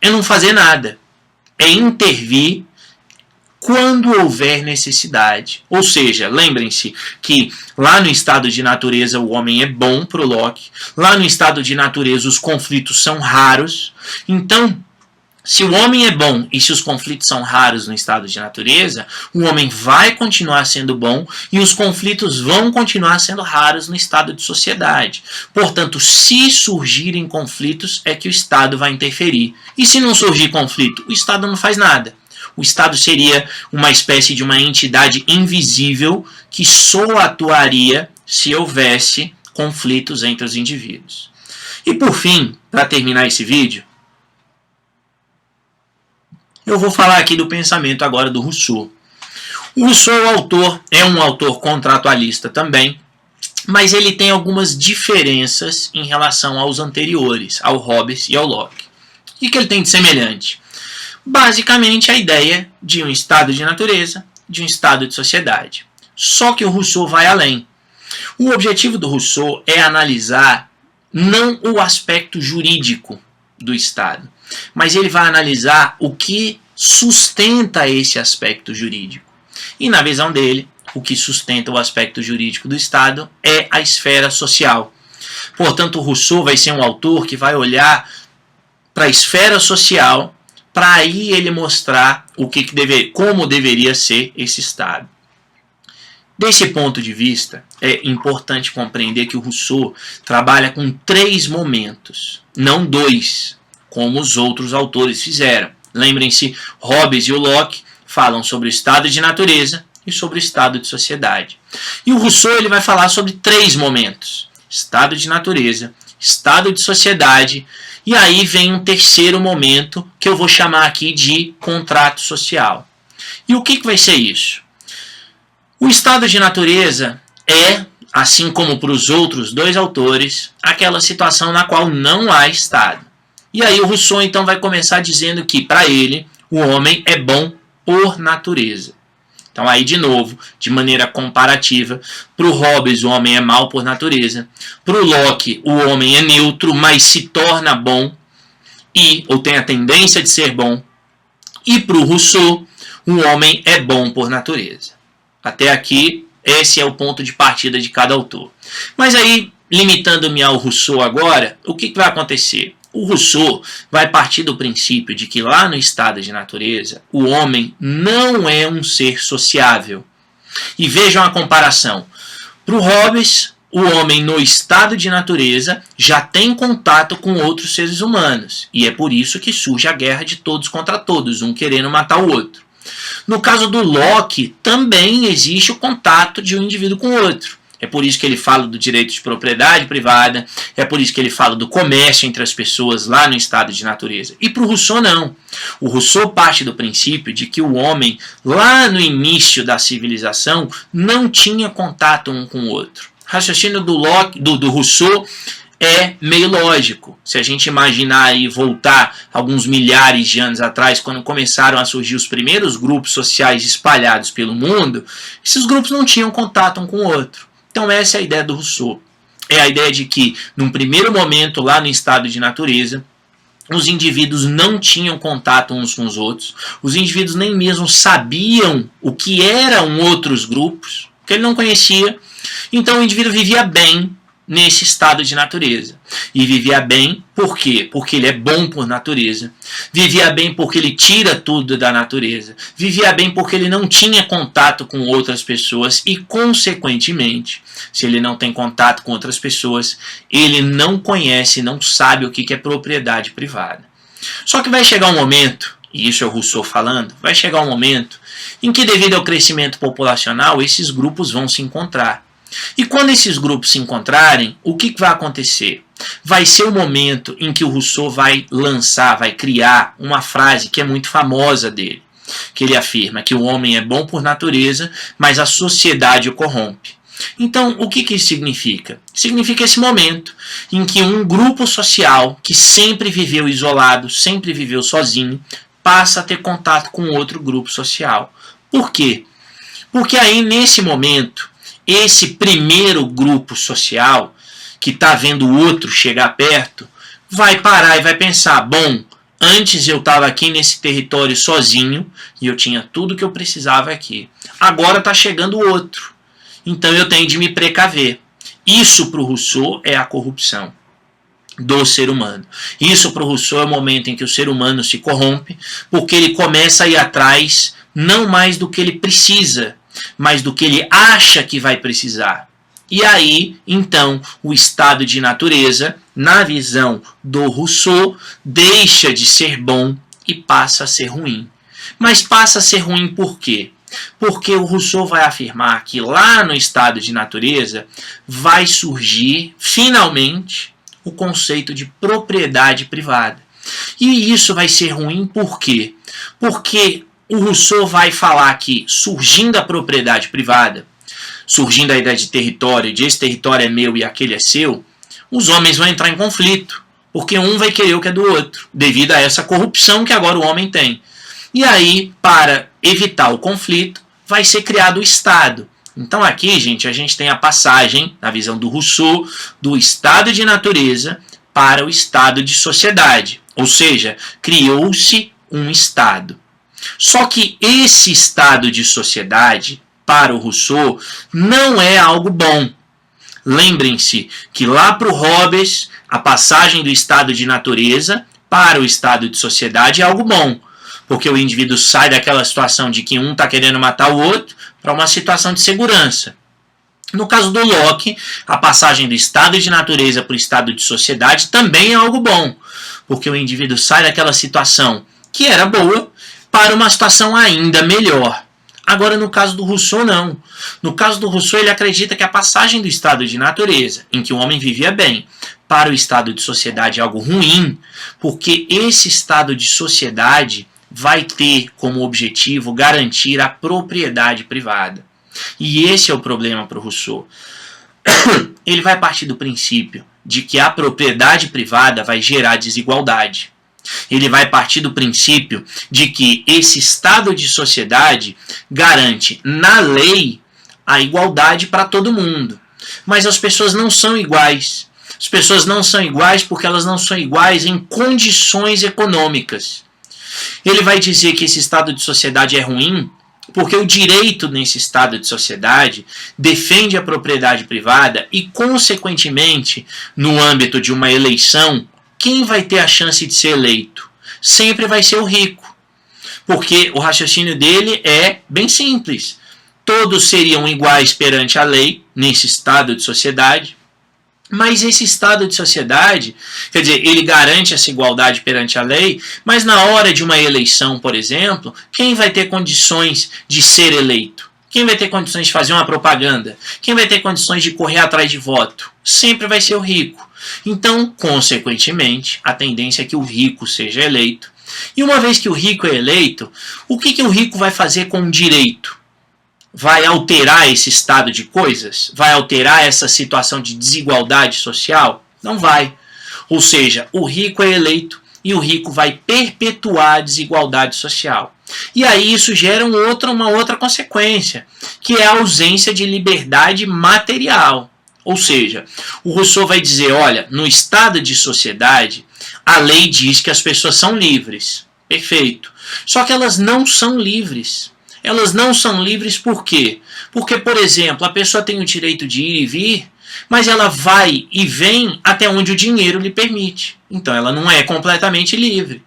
É não fazer nada. É intervir quando houver necessidade. Ou seja, lembrem-se que lá no estado de natureza o homem é bom para o Locke, lá no estado de natureza os conflitos são raros, então se o homem é bom e se os conflitos são raros no estado de natureza, o homem vai continuar sendo bom e os conflitos vão continuar sendo raros no estado de sociedade. Portanto, se surgirem conflitos, é que o Estado vai interferir. E se não surgir conflito, o Estado não faz nada. O Estado seria uma espécie de uma entidade invisível que só atuaria se houvesse conflitos entre os indivíduos. E por fim, para terminar esse vídeo, eu vou falar aqui do pensamento agora do Rousseau. O Rousseau é um autor contratualista também, mas ele tem algumas diferenças em relação aos anteriores, ao Hobbes e ao Locke. O que ele tem de semelhante? Basicamente a ideia de um estado de natureza, de um estado de sociedade. Só que o Rousseau vai além. O objetivo do Rousseau é analisar não o aspecto jurídico do Estado, mas ele vai analisar o que sustenta esse aspecto jurídico. E na visão dele, o que sustenta o aspecto jurídico do Estado é a esfera social. Portanto, o Rousseau vai ser um autor que vai olhar para a esfera social para aí ele mostrar como deveria ser esse Estado. Desse ponto de vista, é importante compreender que o Rousseau trabalha com 3 momentos, não 2, como os outros autores fizeram. Lembrem-se, Hobbes e o Locke falam sobre o estado de natureza e sobre o estado de sociedade. E o Rousseau ele vai falar sobre 3 momentos, estado de natureza, estado de sociedade, e aí vem um terceiro momento que eu vou chamar aqui de contrato social. E o que vai ser isso? O estado de natureza é, assim como para os outros 2 autores, aquela situação na qual não há estado. E aí o Rousseau então vai começar dizendo que, para ele, o homem é bom por natureza. Então aí de novo, de maneira comparativa, para o Hobbes o homem é mau por natureza, para o Locke o homem é neutro, mas se torna bom, ou tem a tendência de ser bom, e para o Rousseau o homem é bom por natureza. Até aqui, esse é o ponto de partida de cada autor. Mas aí, limitando-me ao Rousseau agora, o que vai acontecer? O Rousseau vai partir do princípio de que lá no estado de natureza, o homem não é um ser sociável. E vejam a comparação. Para o Hobbes, o homem no estado de natureza já tem contato com outros seres humanos. E é por isso que surge a guerra de todos contra todos, um querendo matar o outro. No caso do Locke, também existe o contato de um indivíduo com o outro. É por isso que ele fala do direito de propriedade privada, é por isso que ele fala do comércio entre as pessoas lá no estado de natureza. E para o Rousseau não. O Rousseau parte do princípio de que o homem, lá no início da civilização, não tinha contato um com o outro. O raciocínio do Rousseau é meio lógico. Se a gente imaginar e voltar alguns milhares de anos atrás, quando começaram a surgir os primeiros grupos sociais espalhados pelo mundo, esses grupos não tinham contato um com o outro. Então essa é a ideia do Rousseau. É a ideia de que, num primeiro momento, lá no estado de natureza, os indivíduos não tinham contato uns com os outros, os indivíduos nem mesmo sabiam o que eram outros grupos, que ele não conhecia. Então o indivíduo vivia bem nesse estado de natureza. E vivia bem por quê? Porque ele é bom por natureza. Vivia bem porque ele tira tudo da natureza. Vivia bem porque ele não tinha contato com outras pessoas e, consequentemente, se ele não tem contato com outras pessoas, ele não conhece, não sabe o que é propriedade privada. Só que vai chegar um momento, e isso é o Rousseau falando, vai chegar um momento em que, devido ao crescimento populacional, esses grupos vão se encontrar. E quando esses grupos se encontrarem, o que vai acontecer? Vai ser o momento em que o Rousseau vai lançar, vai criar uma frase que é muito famosa dele, que ele afirma que o homem é bom por natureza, mas a sociedade o corrompe. Então, o que isso significa? Significa esse momento em que um grupo social que sempre viveu isolado, sempre viveu sozinho, passa a ter contato com outro grupo social. Por quê? Porque aí, nesse momento, esse primeiro grupo social, que está vendo o outro chegar perto, vai parar e vai pensar, bom, antes eu estava aqui nesse território sozinho e eu tinha tudo que eu precisava aqui. Agora está chegando o outro. Então eu tenho de me precaver. Isso para o Rousseau é a corrupção do ser humano. Isso para o Rousseau é o momento em que o ser humano se corrompe, porque ele começa a ir atrás não mais do que ele precisa, mas do que ele acha que vai precisar. E aí, então, o estado de natureza, na visão do Rousseau, deixa de ser bom e passa a ser ruim. Mas passa a ser ruim por quê? Porque o Rousseau vai afirmar que lá no estado de natureza vai surgir, finalmente, o conceito de propriedade privada. E isso vai ser ruim por quê? Porque o Rousseau vai falar que, surgindo a propriedade privada, surgindo a ideia de território, de esse território é meu e aquele é seu, os homens vão entrar em conflito, porque um vai querer o que é do outro, devido a essa corrupção que agora o homem tem. E aí, para evitar o conflito, vai ser criado o Estado. Então aqui, gente, a gente tem a passagem, na visão do Rousseau, do estado de natureza para o estado de sociedade. Ou seja, criou-se um Estado. Só que esse estado de sociedade, para o Rousseau, não é algo bom. Lembrem-se que lá para o Hobbes, a passagem do estado de natureza para o estado de sociedade é algo bom. Porque o indivíduo sai daquela situação de que um está querendo matar o outro para uma situação de segurança. No caso do Locke, a passagem do estado de natureza para o estado de sociedade também é algo bom. Porque o indivíduo sai daquela situação que era boa para uma situação ainda melhor. Agora, no caso do Rousseau, não. No caso do Rousseau, ele acredita que a passagem do estado de natureza, em que o homem vivia bem, para o estado de sociedade é algo ruim, porque esse estado de sociedade vai ter como objetivo garantir a propriedade privada. E esse é o problema para o Rousseau. Ele vai partir do princípio de que a propriedade privada vai gerar desigualdade. Ele vai partir do princípio de que esse estado de sociedade garante na lei a igualdade para todo mundo. Mas as pessoas não são iguais. As pessoas não são iguais porque elas não são iguais em condições econômicas. Ele vai dizer que esse estado de sociedade é ruim porque o direito nesse estado de sociedade defende a propriedade privada e, consequentemente, no âmbito de uma eleição, quem vai ter a chance de ser eleito? Sempre vai ser o rico. Porque o raciocínio dele é bem simples. Todos seriam iguais perante a lei, nesse estado de sociedade, mas esse estado de sociedade, quer dizer, ele garante essa igualdade perante a lei, mas na hora de uma eleição, por exemplo, quem vai ter condições de ser eleito? Quem vai ter condições de fazer uma propaganda? Quem vai ter condições de correr atrás de voto? Sempre vai ser o rico. Então, consequentemente, a tendência é que o rico seja eleito. E uma vez que o rico é eleito, o que o rico vai fazer com o direito? Vai alterar esse estado de coisas? Vai alterar essa situação de desigualdade social? Não vai. Ou seja, o rico é eleito e o rico vai perpetuar a desigualdade social. E aí isso gera uma outra consequência, que é a ausência de liberdade material. Ou seja, o Rousseau vai dizer, olha, no estado de sociedade, a lei diz que as pessoas são livres. Perfeito. Só que elas não são livres. Elas não são livres por quê? Porque, por exemplo, a pessoa tem o direito de ir e vir, mas ela vai e vem até onde o dinheiro lhe permite. Então ela não é completamente livre.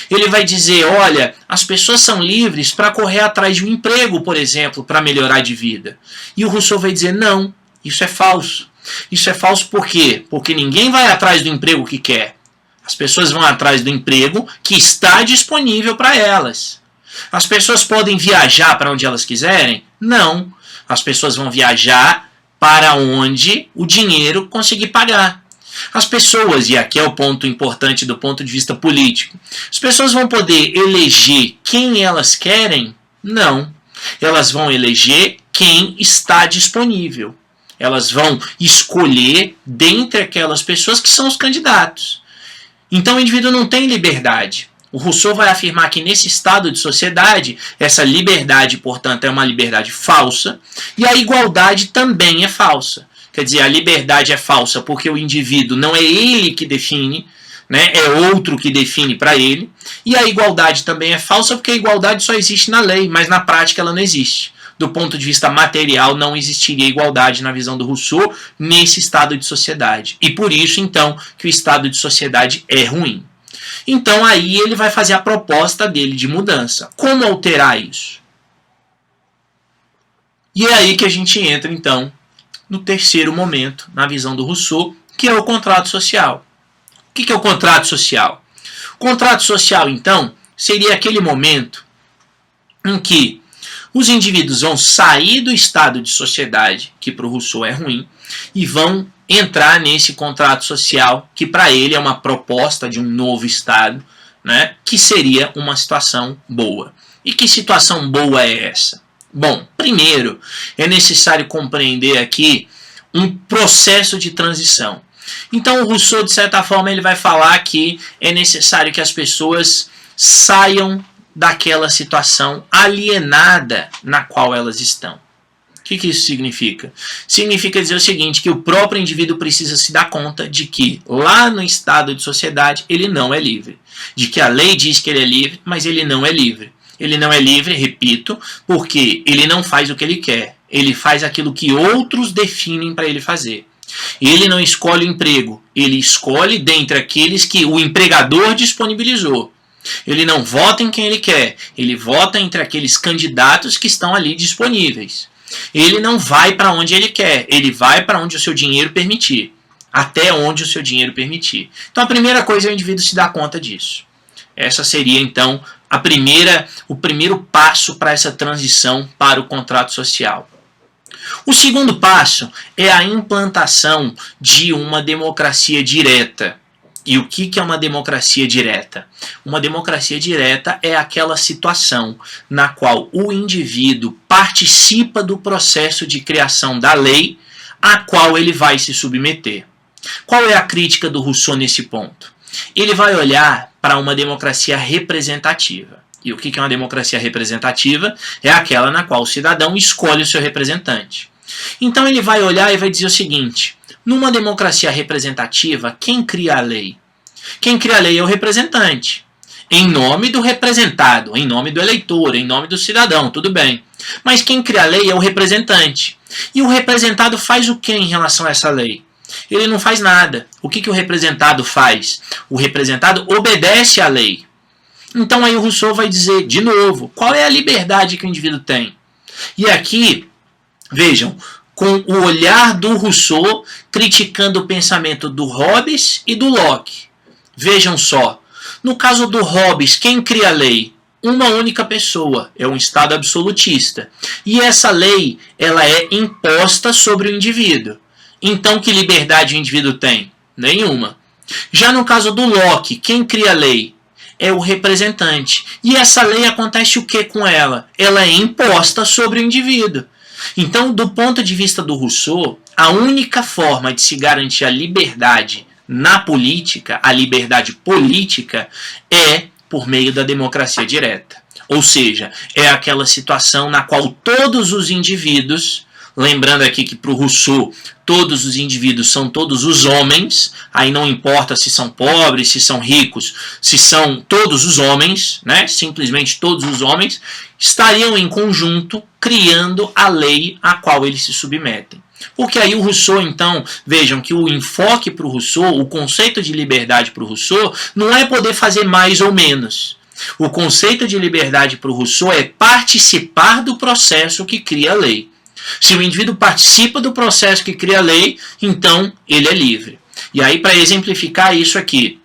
Ele vai dizer, olha, as pessoas são livres para correr atrás de um emprego, por exemplo, para melhorar de vida. E o Rousseau vai dizer, não, isso é falso. Isso é falso por quê? Porque ninguém vai atrás do emprego que quer. As pessoas vão atrás do emprego que está disponível para elas. As pessoas podem viajar para onde elas quiserem? Não. As pessoas vão viajar para onde o dinheiro conseguir pagar. As pessoas, e aqui é o ponto importante do ponto de vista político, as pessoas vão poder eleger quem elas querem? Não. Elas vão eleger quem está disponível. Elas vão escolher dentre aquelas pessoas que são os candidatos. Então o indivíduo não tem liberdade. O Rousseau vai afirmar que nesse estado de sociedade, essa liberdade, portanto, é uma liberdade falsa, e a igualdade também é falsa. Quer dizer, a liberdade é falsa porque o indivíduo não é ele que define, né, é outro que define para ele, e a igualdade também é falsa porque a igualdade só existe na lei, mas na prática ela não existe. Do ponto de vista material, não existiria igualdade na visão do Rousseau nesse estado de sociedade. E por isso, então, que o estado de sociedade é ruim. Então aí ele vai fazer a proposta dele de mudança. Como alterar isso? E é aí que a gente entra, então, no terceiro momento, na visão do Rousseau, que é o contrato social. O que é o contrato social? O contrato social, então, seria aquele momento em que os indivíduos vão sair do estado de sociedade, que para o Rousseau é ruim, e vão entrar nesse contrato social, que para ele é uma proposta de um novo estado, né, que seria uma situação boa. E que situação boa é essa? Bom, primeiro, é necessário compreender aqui um processo de transição. Então o Rousseau, de certa forma, ele vai falar que é necessário que as pessoas saiam daquela situação alienada na qual elas estão. O que isso significa? Significa dizer o seguinte, que o próprio indivíduo precisa se dar conta de que lá no estado de sociedade ele não é livre. De que a lei diz que ele é livre, mas ele não é livre. Ele não é livre, repito, porque ele não faz o que ele quer. Ele faz aquilo que outros definem para ele fazer. Ele não escolhe o emprego, ele escolhe dentre aqueles que o empregador disponibilizou. Ele não vota em quem ele quer, ele vota entre aqueles candidatos que estão ali disponíveis. Ele não vai para onde ele quer, ele vai para onde o seu dinheiro permitir. Até onde o seu dinheiro permitir. Então a primeira coisa é o indivíduo se dar conta disso. Essa seria então o primeiro passo para essa transição para o contrato social. O segundo passo é a implantação de uma democracia direta. E o que é uma democracia direta? Uma democracia direta é aquela situação na qual o indivíduo participa do processo de criação da lei a qual ele vai se submeter. Qual é a crítica do Rousseau nesse ponto? Ele vai olhar para uma democracia representativa. E o que é uma democracia representativa? É aquela na qual o cidadão escolhe o seu representante. Então ele vai olhar e vai dizer o seguinte: numa democracia representativa, quem cria a lei? Quem cria a lei é o representante, em nome do representado, em nome do eleitor, em nome do cidadão, tudo bem. Mas quem cria a lei é o representante. E o representado faz o que em relação a essa lei? Ele não faz nada. O que o representado faz? O representado obedece à lei. Então aí o Rousseau vai dizer, de novo, qual é a liberdade que o indivíduo tem? E aqui, vejam, com o olhar do Rousseau criticando o pensamento do Hobbes e do Locke. Vejam só, no caso do Hobbes, quem cria a lei? Uma única pessoa, é um Estado absolutista. E essa lei, ela é imposta sobre o indivíduo. Então, que liberdade o indivíduo tem? Nenhuma. Já no caso do Locke, quem cria a lei? É o representante. E essa lei acontece o que com ela? Ela é imposta sobre o indivíduo. Então, do ponto de vista do Rousseau, a única forma de se garantir a liberdade na política, a liberdade política, é por meio da democracia direta. Ou seja, é aquela situação na qual todos os indivíduos, lembrando aqui que para o Rousseau todos os indivíduos são todos os homens, aí não importa se são pobres, se são ricos, se são todos os homens, né? Simplesmente todos os homens, estariam em conjunto criando a lei a qual eles se submetem. Porque aí o Rousseau, então, vejam que o enfoque para o Rousseau, o conceito de liberdade para o Rousseau, não é poder fazer mais ou menos. O conceito de liberdade para o Rousseau é participar do processo que cria a lei. Se o indivíduo participa do processo que cria a lei, então ele é livre. E aí, para exemplificar isso aqui,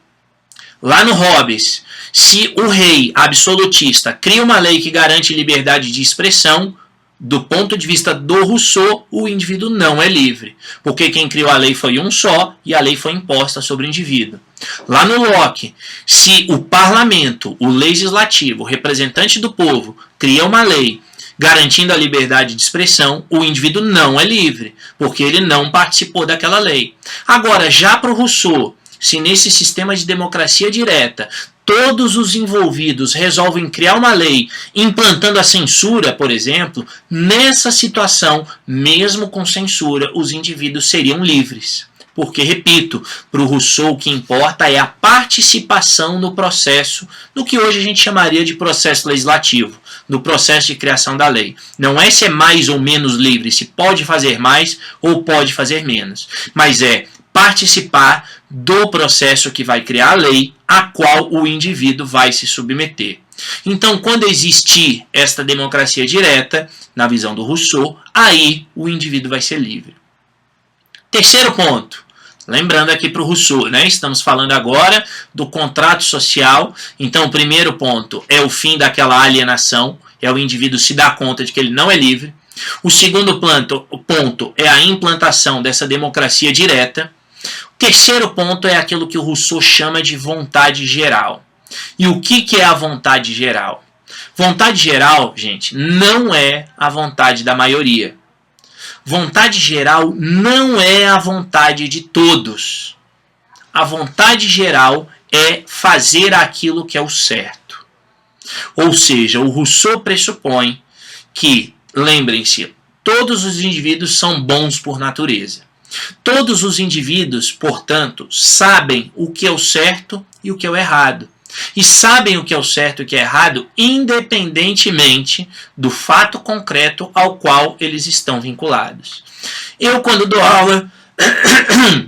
lá no Hobbes, se o rei absolutista cria uma lei que garante liberdade de expressão, do ponto de vista do Rousseau, o indivíduo não é livre, porque quem criou a lei foi um só e a lei foi imposta sobre o indivíduo. Lá no Locke, se o parlamento, o legislativo, o representante do povo, cria uma lei garantindo a liberdade de expressão, o indivíduo não é livre, porque ele não participou daquela lei. Agora, já para o Rousseau, se nesse sistema de democracia direta todos os envolvidos resolvem criar uma lei implantando a censura, por exemplo, nessa situação, mesmo com censura, os indivíduos seriam livres. Porque, repito, para o Rousseau o que importa é a participação no processo, no que hoje a gente chamaria de processo legislativo, no processo de criação da lei. Não é se é mais ou menos livre, se pode fazer mais ou pode fazer menos, mas é participar do processo que vai criar a lei, a qual o indivíduo vai se submeter. Então, quando existir esta democracia direta, na visão do Rousseau, aí o indivíduo vai ser livre. Terceiro ponto, lembrando aqui para o Rousseau, né? Estamos falando agora do contrato social. Então, o primeiro ponto é o fim daquela alienação, é o indivíduo se dar conta de que ele não é livre. O segundo ponto é a implantação dessa democracia direta. O terceiro ponto é aquilo que o Rousseau chama de vontade geral. E o que é a vontade geral? Vontade geral, gente, não é a vontade da maioria. Vontade geral não é a vontade de todos. A vontade geral é fazer aquilo que é o certo. Ou seja, o Rousseau pressupõe que, lembrem-se, todos os indivíduos são bons por natureza. Todos os indivíduos, portanto, sabem o que é o certo e o que é o errado. E sabem o que é o certo e o que é errado independentemente do fato concreto ao qual eles estão vinculados. Eu, quando dou aula,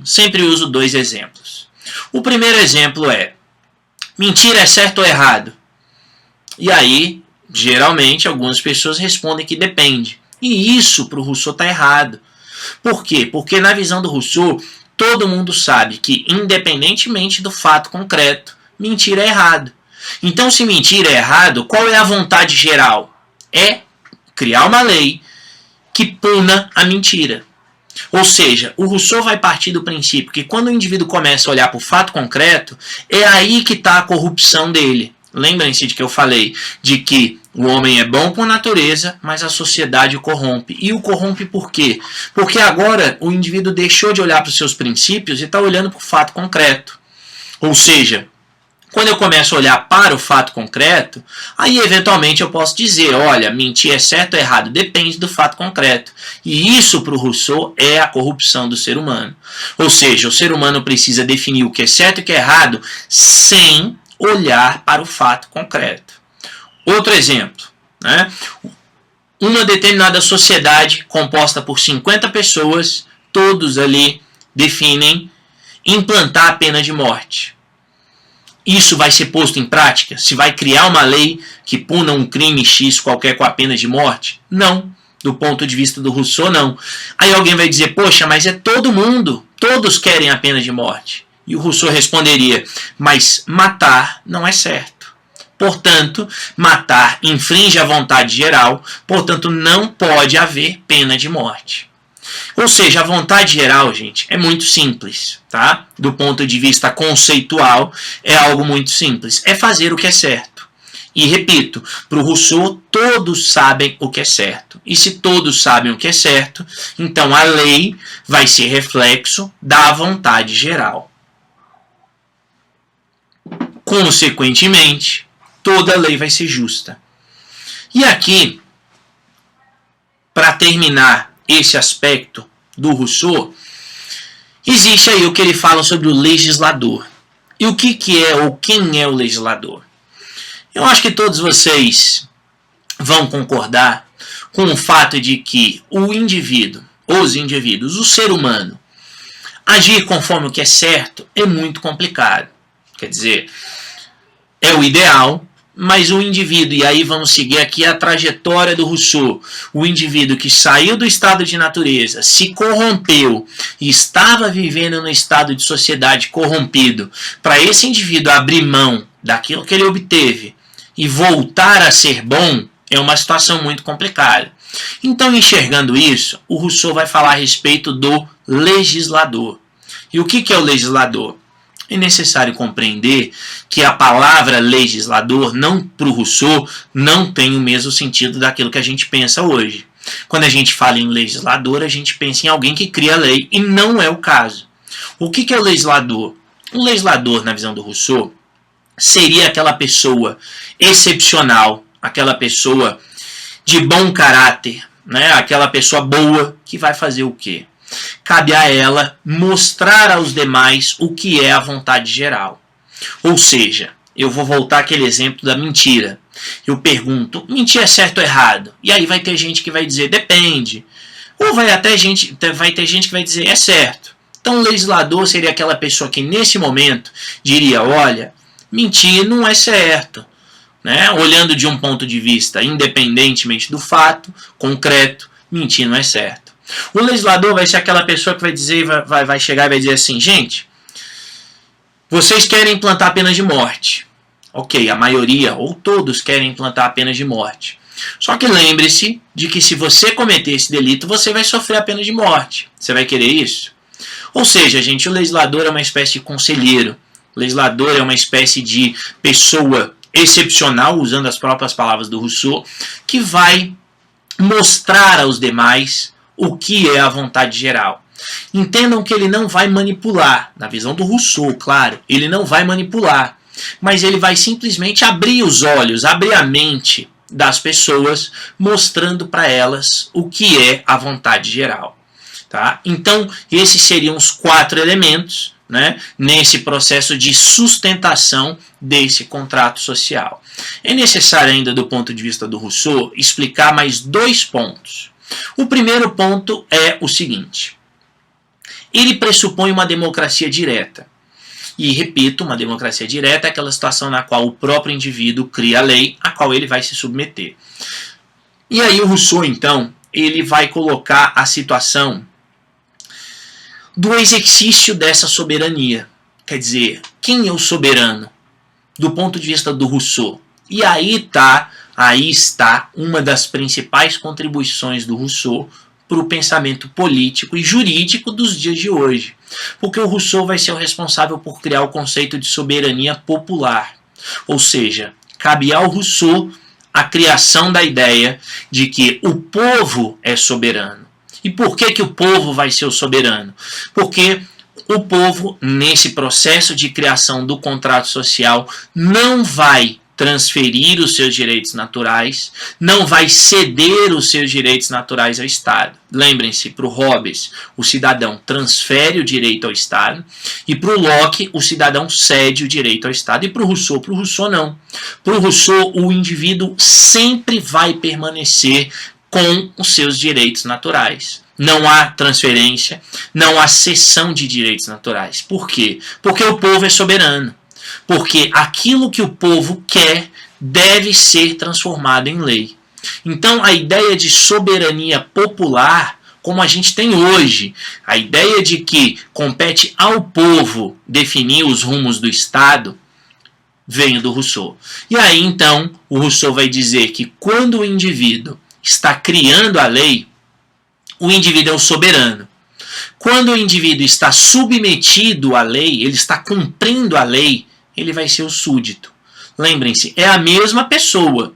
sempre uso dois exemplos. O primeiro exemplo é: mentira é certo ou errado? E aí, geralmente, algumas pessoas respondem que depende. E isso, para o Rousseau, está errado. Por quê? Porque na visão do Rousseau, todo mundo sabe que, independentemente do fato concreto, mentira é errado. Então, se mentira é errado, qual é a vontade geral? É criar uma lei que puna a mentira. Ou seja, o Rousseau vai partir do princípio que quando o indivíduo começa a olhar para o fato concreto, é aí que está a corrupção dele. Lembrem-se de que eu falei de que o homem é bom por natureza, mas a sociedade o corrompe. E o corrompe por quê? Porque agora o indivíduo deixou de olhar para os seus princípios e está olhando para o fato concreto. Ou seja, Quando eu começo a olhar para o fato concreto, aí eventualmente eu posso dizer, olha, mentir é certo ou errado, depende do fato concreto. E isso para o Rousseau é a corrupção do ser humano. Ou seja, o ser humano precisa definir o que é certo e o que é errado sem olhar para o fato concreto. Outro exemplo, né? Uma determinada sociedade composta por 50 pessoas, todos ali definem implantar a pena de morte. Isso vai ser posto em prática? Se vai criar uma lei que puna um crime X qualquer com a pena de morte? Não. Do ponto de vista do Rousseau, não. Aí alguém vai dizer, poxa, mas é todo mundo, todos querem a pena de morte. E o Rousseau responderia, mas matar não é certo. Portanto, matar infringe a vontade geral, portanto não pode haver pena de morte. Ou seja, a vontade geral, gente, é muito simples, tá? Do ponto de vista conceitual, é algo muito simples. É fazer o que é certo. E repito, para o Rousseau, todos sabem o que é certo. E se todos sabem o que é certo, então a lei vai ser reflexo da vontade geral. Consequentemente, toda lei vai ser justa. E aqui, para terminar esse aspecto do Rousseau, existe aí o que ele fala sobre o legislador. E o que é ou quem é o legislador? Eu acho que todos vocês vão concordar com o fato de que o indivíduo, os indivíduos, o ser humano, agir conforme o que é certo é muito complicado. Quer dizer, é o ideal, mas o indivíduo, e aí vamos seguir aqui a trajetória do Rousseau, o indivíduo que saiu do estado de natureza, se corrompeu e estava vivendo no estado de sociedade corrompido, para esse indivíduo abrir mão daquilo que ele obteve e voltar a ser bom, é uma situação muito complicada. Então, enxergando isso, o Rousseau vai falar a respeito do legislador. E o que é o legislador? É necessário compreender que a palavra legislador, para o Rousseau, não tem o mesmo sentido daquilo que a gente pensa hoje. Quando a gente fala em legislador, a gente pensa em alguém que cria lei, e não é o caso. O que é o legislador? O legislador, na visão do Rousseau, seria aquela pessoa excepcional, aquela pessoa de bom caráter, né? Aquela pessoa boa que vai fazer o quê? Cabe a ela mostrar aos demais o que é a vontade geral. Ou seja, eu vou voltar àquele exemplo da mentira. Eu pergunto, mentir é certo ou errado? E aí vai ter gente que vai dizer, depende. Ou vai ter gente que vai dizer, é certo. Então o legislador seria aquela pessoa que nesse momento diria, olha, mentir não é certo. Né? Olhando de um ponto de vista independentemente do fato concreto, mentir não é certo. O legislador vai ser aquela pessoa que vai dizer, vai chegar e vai dizer assim, gente, vocês querem implantar a pena de morte. Ok, a maioria ou todos querem implantar a pena de morte. Só que lembre-se de que se você cometer esse delito, você vai sofrer a pena de morte. Você vai querer isso? Ou seja, gente, o legislador é uma espécie de conselheiro. O legislador é uma espécie de pessoa excepcional, usando as próprias palavras do Rousseau, que vai mostrar aos demais o que é a vontade geral. Entendam que ele não vai manipular, na visão do Rousseau, claro, ele não vai manipular, mas ele vai simplesmente abrir os olhos, abrir a mente das pessoas, mostrando para elas o que é a vontade geral. Tá? Então, esses seriam os 4 elementos, né, nesse processo de sustentação desse contrato social. É necessário ainda, do ponto de vista do Rousseau, explicar mais 2 pontos. O primeiro ponto é o seguinte: ele pressupõe uma democracia direta. E, repito, uma democracia direta é aquela situação na qual o próprio indivíduo cria a lei a qual ele vai se submeter. E aí o Rousseau, então, ele vai colocar a situação do exercício dessa soberania. Quer dizer, quem é o soberano? Do ponto de vista do Rousseau. E aí está uma das principais contribuições do Rousseau para o pensamento político e jurídico dos dias de hoje. Porque o Rousseau vai ser o responsável por criar o conceito de soberania popular. Ou seja, cabe ao Rousseau a criação da ideia de que o povo é soberano. E por que o povo vai ser o soberano? Porque O povo, nesse processo de criação do contrato social, não vai transferir os seus direitos naturais, não vai ceder os seus direitos naturais ao Estado. Lembrem-se, para o Hobbes, o cidadão transfere o direito ao Estado, e para o Locke, o cidadão cede o direito ao Estado, e para o Rousseau não. Para o Rousseau, o indivíduo sempre vai permanecer com os seus direitos naturais. Não há transferência, não há cessão de direitos naturais. Por quê? Porque o povo é soberano. Porque aquilo que o povo quer deve ser transformado em lei. Então, a ideia de soberania popular, como a gente tem hoje, a ideia de que compete ao povo definir os rumos do Estado, vem do Rousseau. E aí, então, o Rousseau vai dizer que quando o indivíduo está criando a lei, o indivíduo é o soberano. Quando o indivíduo está submetido à lei, ele está cumprindo a lei, ele vai ser o súdito. Lembrem-se, é a mesma pessoa.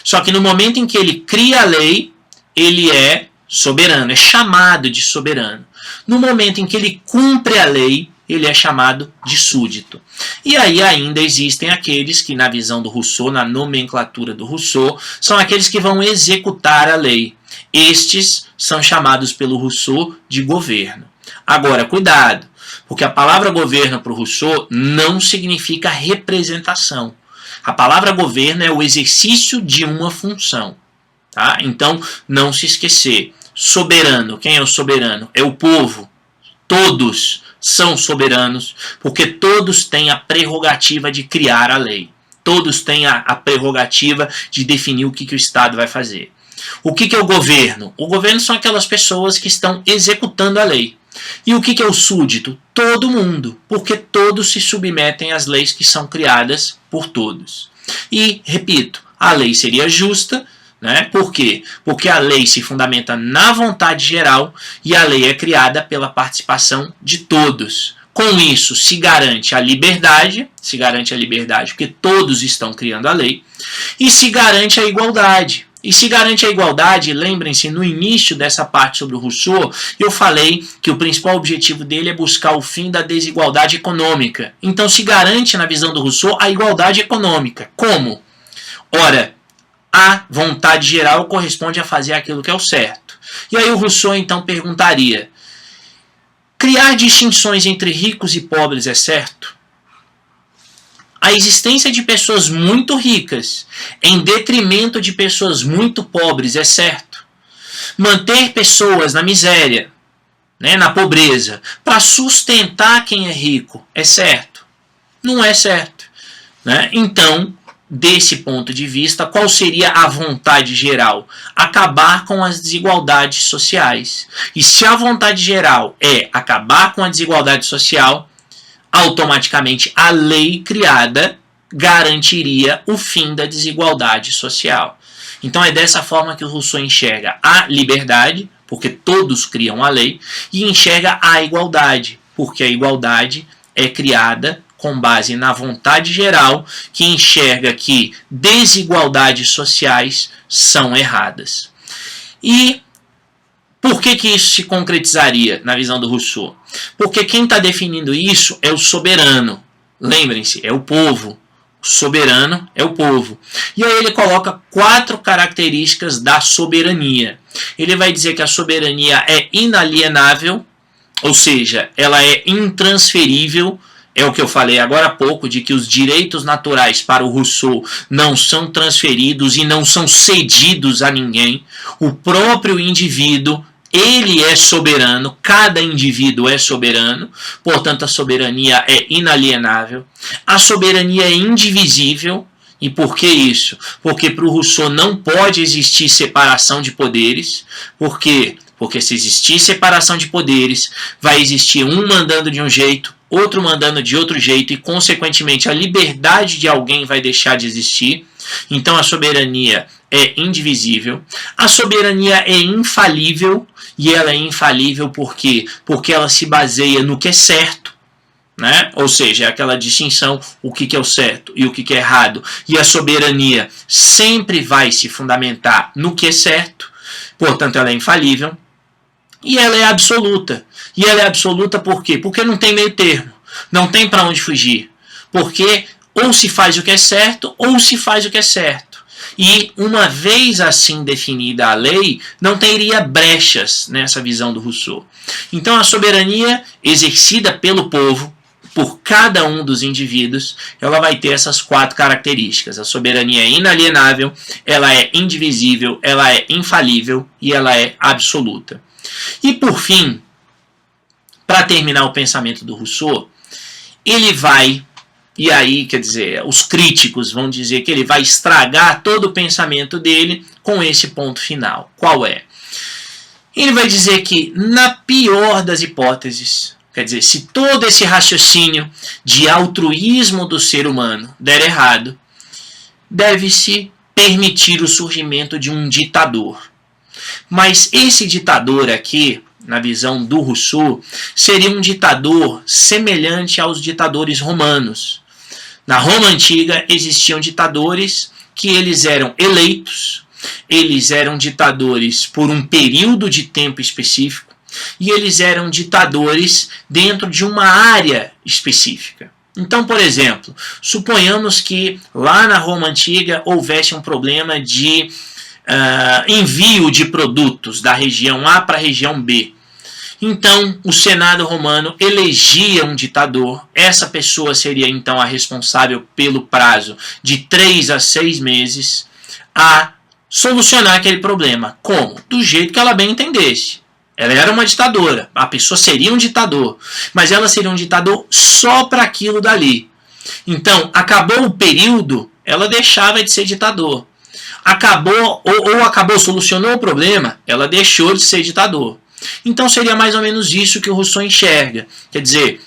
Só que no momento em que ele cria a lei, ele é soberano, é chamado de soberano. No momento em que ele cumpre a lei, ele é chamado de súdito. E aí ainda existem aqueles que, na visão do Rousseau, na nomenclatura do Rousseau, são aqueles que vão executar a lei. Estes são chamados pelo Rousseau de governo. Agora, cuidado, porque a palavra governo para o Rousseau não significa representação. A palavra governo é o exercício de uma função. Tá? Então, não se esquecer. Soberano, quem é o soberano? É o povo. Todos são soberanos, porque todos têm a prerrogativa de criar a lei. Todos têm a prerrogativa de definir o que o Estado vai fazer. O que é o governo? O governo são aquelas pessoas que estão executando a lei. E o que é o súdito? Todo mundo, porque todos se submetem às leis que são criadas por todos. E, repito, a lei seria justa, né? Por quê? Porque a lei se fundamenta na vontade geral e a lei é criada pela participação de todos. Com isso, se garante a liberdade porque todos estão criando a lei, e se garante a igualdade. E se garante a igualdade, lembrem-se, no início dessa parte sobre o Rousseau, eu falei que o principal objetivo dele é buscar o fim da desigualdade econômica. Então se garante, na visão do Rousseau, a igualdade econômica. Como? Ora, a vontade geral corresponde a fazer aquilo que é o certo. E aí o Rousseau então perguntaria: criar distinções entre ricos e pobres é certo? A existência de pessoas muito ricas em detrimento de pessoas muito pobres é certo? Manter pessoas na miséria, né, na pobreza, para sustentar quem é rico é certo? Não é certo. Né? Então, desse ponto de vista, qual seria a vontade geral? Acabar com as desigualdades sociais. E se a vontade geral é acabar com a desigualdade social, automaticamente a lei criada garantiria o fim da desigualdade social. Então é dessa forma que o Rousseau enxerga a liberdade, porque todos criam a lei, e enxerga a igualdade, porque a igualdade é criada com base na vontade geral, que enxerga que desigualdades sociais são erradas. E por que isso se concretizaria na visão do Rousseau? Porque quem está definindo isso é o soberano. Lembrem-se, é o povo. O soberano é o povo. E aí ele coloca 4 características da soberania. Ele vai dizer que a soberania é inalienável, ou seja, ela é intransferível. É o que eu falei agora há pouco, de que os direitos naturais para o Rousseau não são transferidos e não são cedidos a ninguém. O próprio indivíduo, ele é soberano, cada indivíduo é soberano, portanto a soberania é inalienável. A soberania é indivisível. E por que isso? Porque para o Rousseau não pode existir separação de poderes. Por quê? Porque se existir separação de poderes, vai existir um mandando de um jeito, outro mandando de outro jeito, e consequentemente a liberdade de alguém vai deixar de existir. Então a soberania é indivisível. A soberania é infalível, e ela é infalível por quê? Porque ela se baseia no que é certo, né? Ou seja, é aquela distinção, o que é o certo e o que é errado. E a soberania sempre vai se fundamentar no que é certo, portanto ela é infalível. e ela é absoluta. E ela é absoluta por quê? Porque não tem meio termo, não tem para onde fugir. Porque ou se faz o que é certo, ou se faz o que é certo. E uma vez assim definida a lei, não teria brechas nessa visão do Rousseau. Então a soberania exercida pelo povo, por cada um dos indivíduos, ela vai ter essas 4 características. A soberania é inalienável, ela é indivisível, ela é infalível e ela é absoluta. E por fim, para terminar o pensamento do Rousseau, ele vai, e aí, quer dizer, os críticos vão dizer que ele vai estragar todo o pensamento dele com esse ponto final. Qual é? Ele vai dizer que, na pior das hipóteses, quer dizer, se todo esse raciocínio de altruísmo do ser humano der errado, deve-se permitir o surgimento de um ditador. Mas esse ditador aqui, na visão do Rousseau, seria um ditador semelhante aos ditadores romanos. Na Roma Antiga existiam ditadores que eles eram eleitos, eles eram ditadores por um período de tempo específico e eles eram ditadores dentro de uma área específica. Então, por exemplo, suponhamos que lá na Roma Antiga houvesse um problema de envio de produtos da região A para a região B. Então, o Senado romano elegia um ditador. Essa pessoa seria, então, a responsável pelo prazo de 3 a 6 meses a solucionar aquele problema. Como? Do jeito que ela bem entendesse. Ela era uma ditadora. A pessoa seria um ditador. Mas ela seria um ditador só para aquilo dali. Então, acabou o período, ela deixava de ser ditador. Acabou, acabou, solucionou o problema, ela deixou de ser ditador. Então seria mais ou menos isso que o Rousseau enxerga. Quer dizer,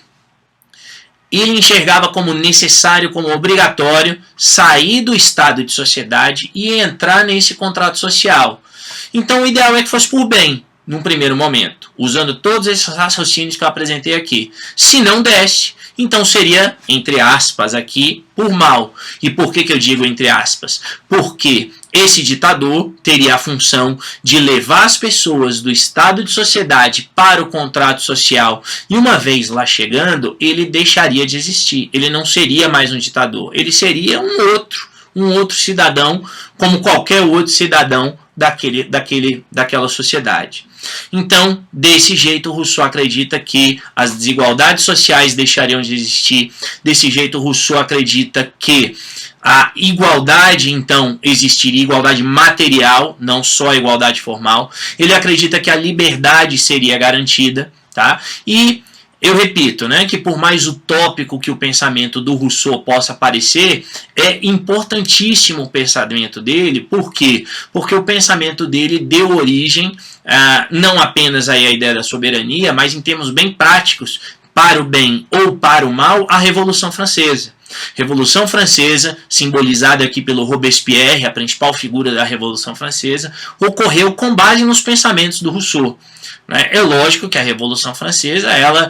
ele enxergava como necessário, como obrigatório, sair do estado de sociedade e entrar nesse contrato social. Então o ideal é que fosse por bem, num primeiro momento, usando todos esses raciocínios que eu apresentei aqui. Se não desse, então seria, entre aspas aqui, por mal. E por que eu digo entre aspas? Porque esse ditador teria a função de levar as pessoas do estado de sociedade para o contrato social. E uma vez lá chegando, ele deixaria de existir. Ele não seria mais um ditador. Ele seria um outro cidadão, como qualquer outro cidadão daquela sociedade. Então, desse jeito, Rousseau acredita que as desigualdades sociais deixariam de existir. Desse jeito, Rousseau acredita que a igualdade, então, existiria, igualdade material, não só a igualdade formal. Ele acredita que a liberdade seria garantida, tá? E eu repito, né, que por mais utópico que o pensamento do Rousseau possa parecer, é importantíssimo o pensamento dele. Por quê? Porque o pensamento dele deu origem, não apenas aí à ideia da soberania, mas em termos bem práticos, para o bem ou para o mal, a Revolução Francesa. Revolução Francesa, simbolizada aqui pelo Robespierre, a principal figura da Revolução Francesa, ocorreu com base nos pensamentos do Rousseau. É lógico que a Revolução Francesa, ela,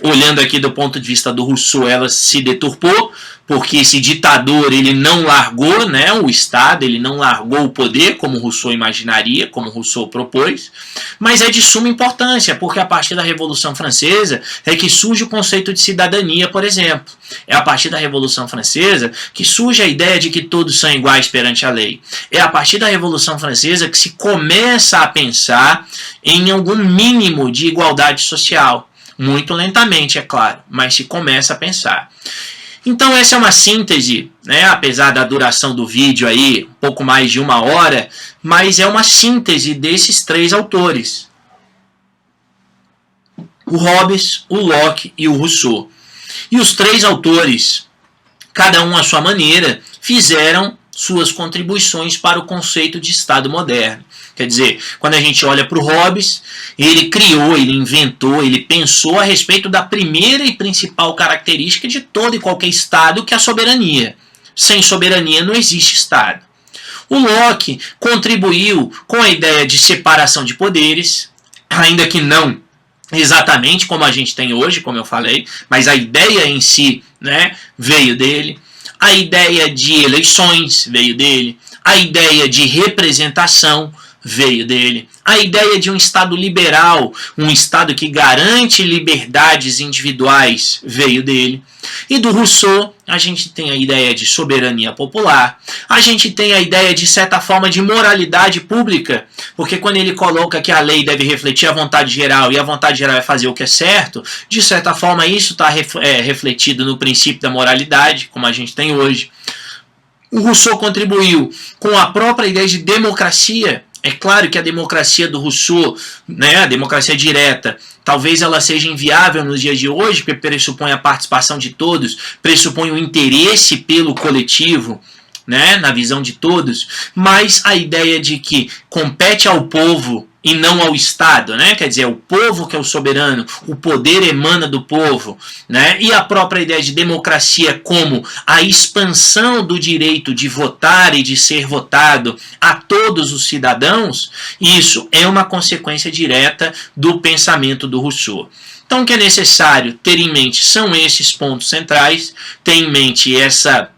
olhando aqui do ponto de vista do Rousseau, ela se deturpou, porque esse ditador ele não largou, né, o Estado, ele não largou o poder, como Rousseau imaginaria, como Rousseau propôs, mas é de suma importância, porque a partir da Revolução Francesa é que surge o conceito de cidadania, por exemplo. É a partir da Revolução Francesa que surge a ideia de que todos são iguais perante a lei. É a partir da Revolução Francesa que se começa a pensar em algum mínimo de igualdade social. Muito lentamente, é claro, mas se começa a pensar. Então essa é uma síntese, né, apesar da duração do vídeo aí, um pouco mais de 1 hora, mas é uma síntese desses 3 autores. O Hobbes, o Locke e o Rousseau. E os 3 autores, cada um à sua maneira, fizeram suas contribuições para o conceito de Estado moderno. Quer dizer, quando a gente olha para o Hobbes, ele criou, ele inventou, ele pensou a respeito da primeira e principal característica de todo e qualquer Estado, que é a soberania. Sem soberania não existe Estado. O Locke contribuiu com a ideia de separação de poderes, ainda que não exatamente como a gente tem hoje, como eu falei, mas a ideia em si, né, veio dele. A ideia de eleições veio dele. A ideia de representação veio dele. A ideia de um Estado liberal, um Estado que garante liberdades individuais, veio dele. E do Rousseau, a gente tem a ideia de soberania popular, a gente tem a ideia, de certa forma, de moralidade pública, porque quando ele coloca que a lei deve refletir a vontade geral e a vontade geral é fazer o que é certo, de certa forma isso está refletido no princípio da moralidade, como a gente tem hoje. O Rousseau contribuiu com a própria ideia de democracia. É claro que a democracia do Rousseau, né, a democracia direta, talvez ela seja inviável nos dias de hoje, porque pressupõe a participação de todos, pressupõe o interesse pelo coletivo, né, na visão de todos, mas a ideia de que compete ao povo e não ao Estado, né? Quer dizer, é o povo que é o soberano, o poder emana do povo, né? E a própria ideia de democracia como a expansão do direito de votar e de ser votado a todos os cidadãos, isso é uma consequência direta do pensamento do Rousseau. Então, o que é necessário ter em mente são esses pontos centrais, ter em mente essa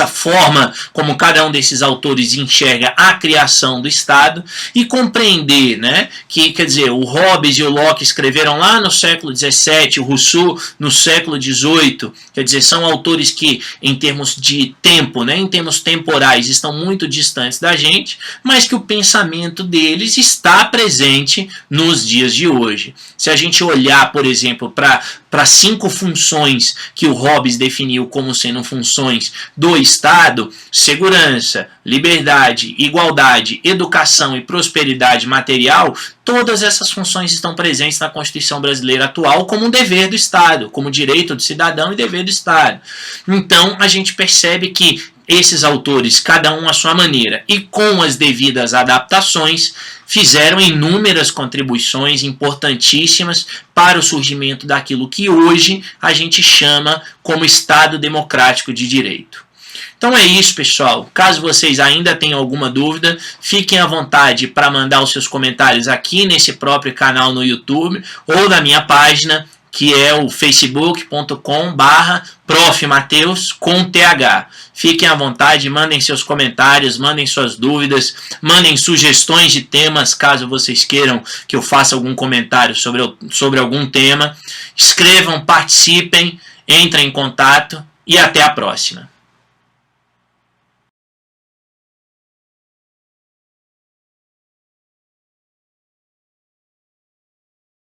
forma como cada um desses autores enxerga a criação do Estado e compreender, né, que, quer dizer, o Hobbes e o Locke escreveram lá no século XVII, o Rousseau no século XVIII, quer dizer, são autores que, em termos de tempo, né, em termos temporais, estão muito distantes da gente, mas que o pensamento deles está presente nos dias de hoje. Se a gente olhar, por exemplo, para 5 funções que o Hobbes definiu como sendo funções do Estado: segurança, liberdade, igualdade, educação e prosperidade material, todas essas funções estão presentes na Constituição brasileira atual como um dever do Estado, como direito do cidadão e dever do Estado. Então, a gente percebe que esses autores, cada um à sua maneira e com as devidas adaptações, fizeram inúmeras contribuições importantíssimas para o surgimento daquilo que hoje a gente chama como Estado Democrático de Direito. Então é isso, pessoal. Caso vocês ainda tenham alguma dúvida, fiquem à vontade para mandar os seus comentários aqui nesse próprio canal no YouTube ou na minha página, que é o facebook.com/profmateus com TH. Fiquem à vontade, mandem seus comentários, mandem suas dúvidas, mandem sugestões de temas, caso vocês queiram que eu faça algum comentário sobre algum tema. Escrevam, participem, entrem em contato e até a próxima.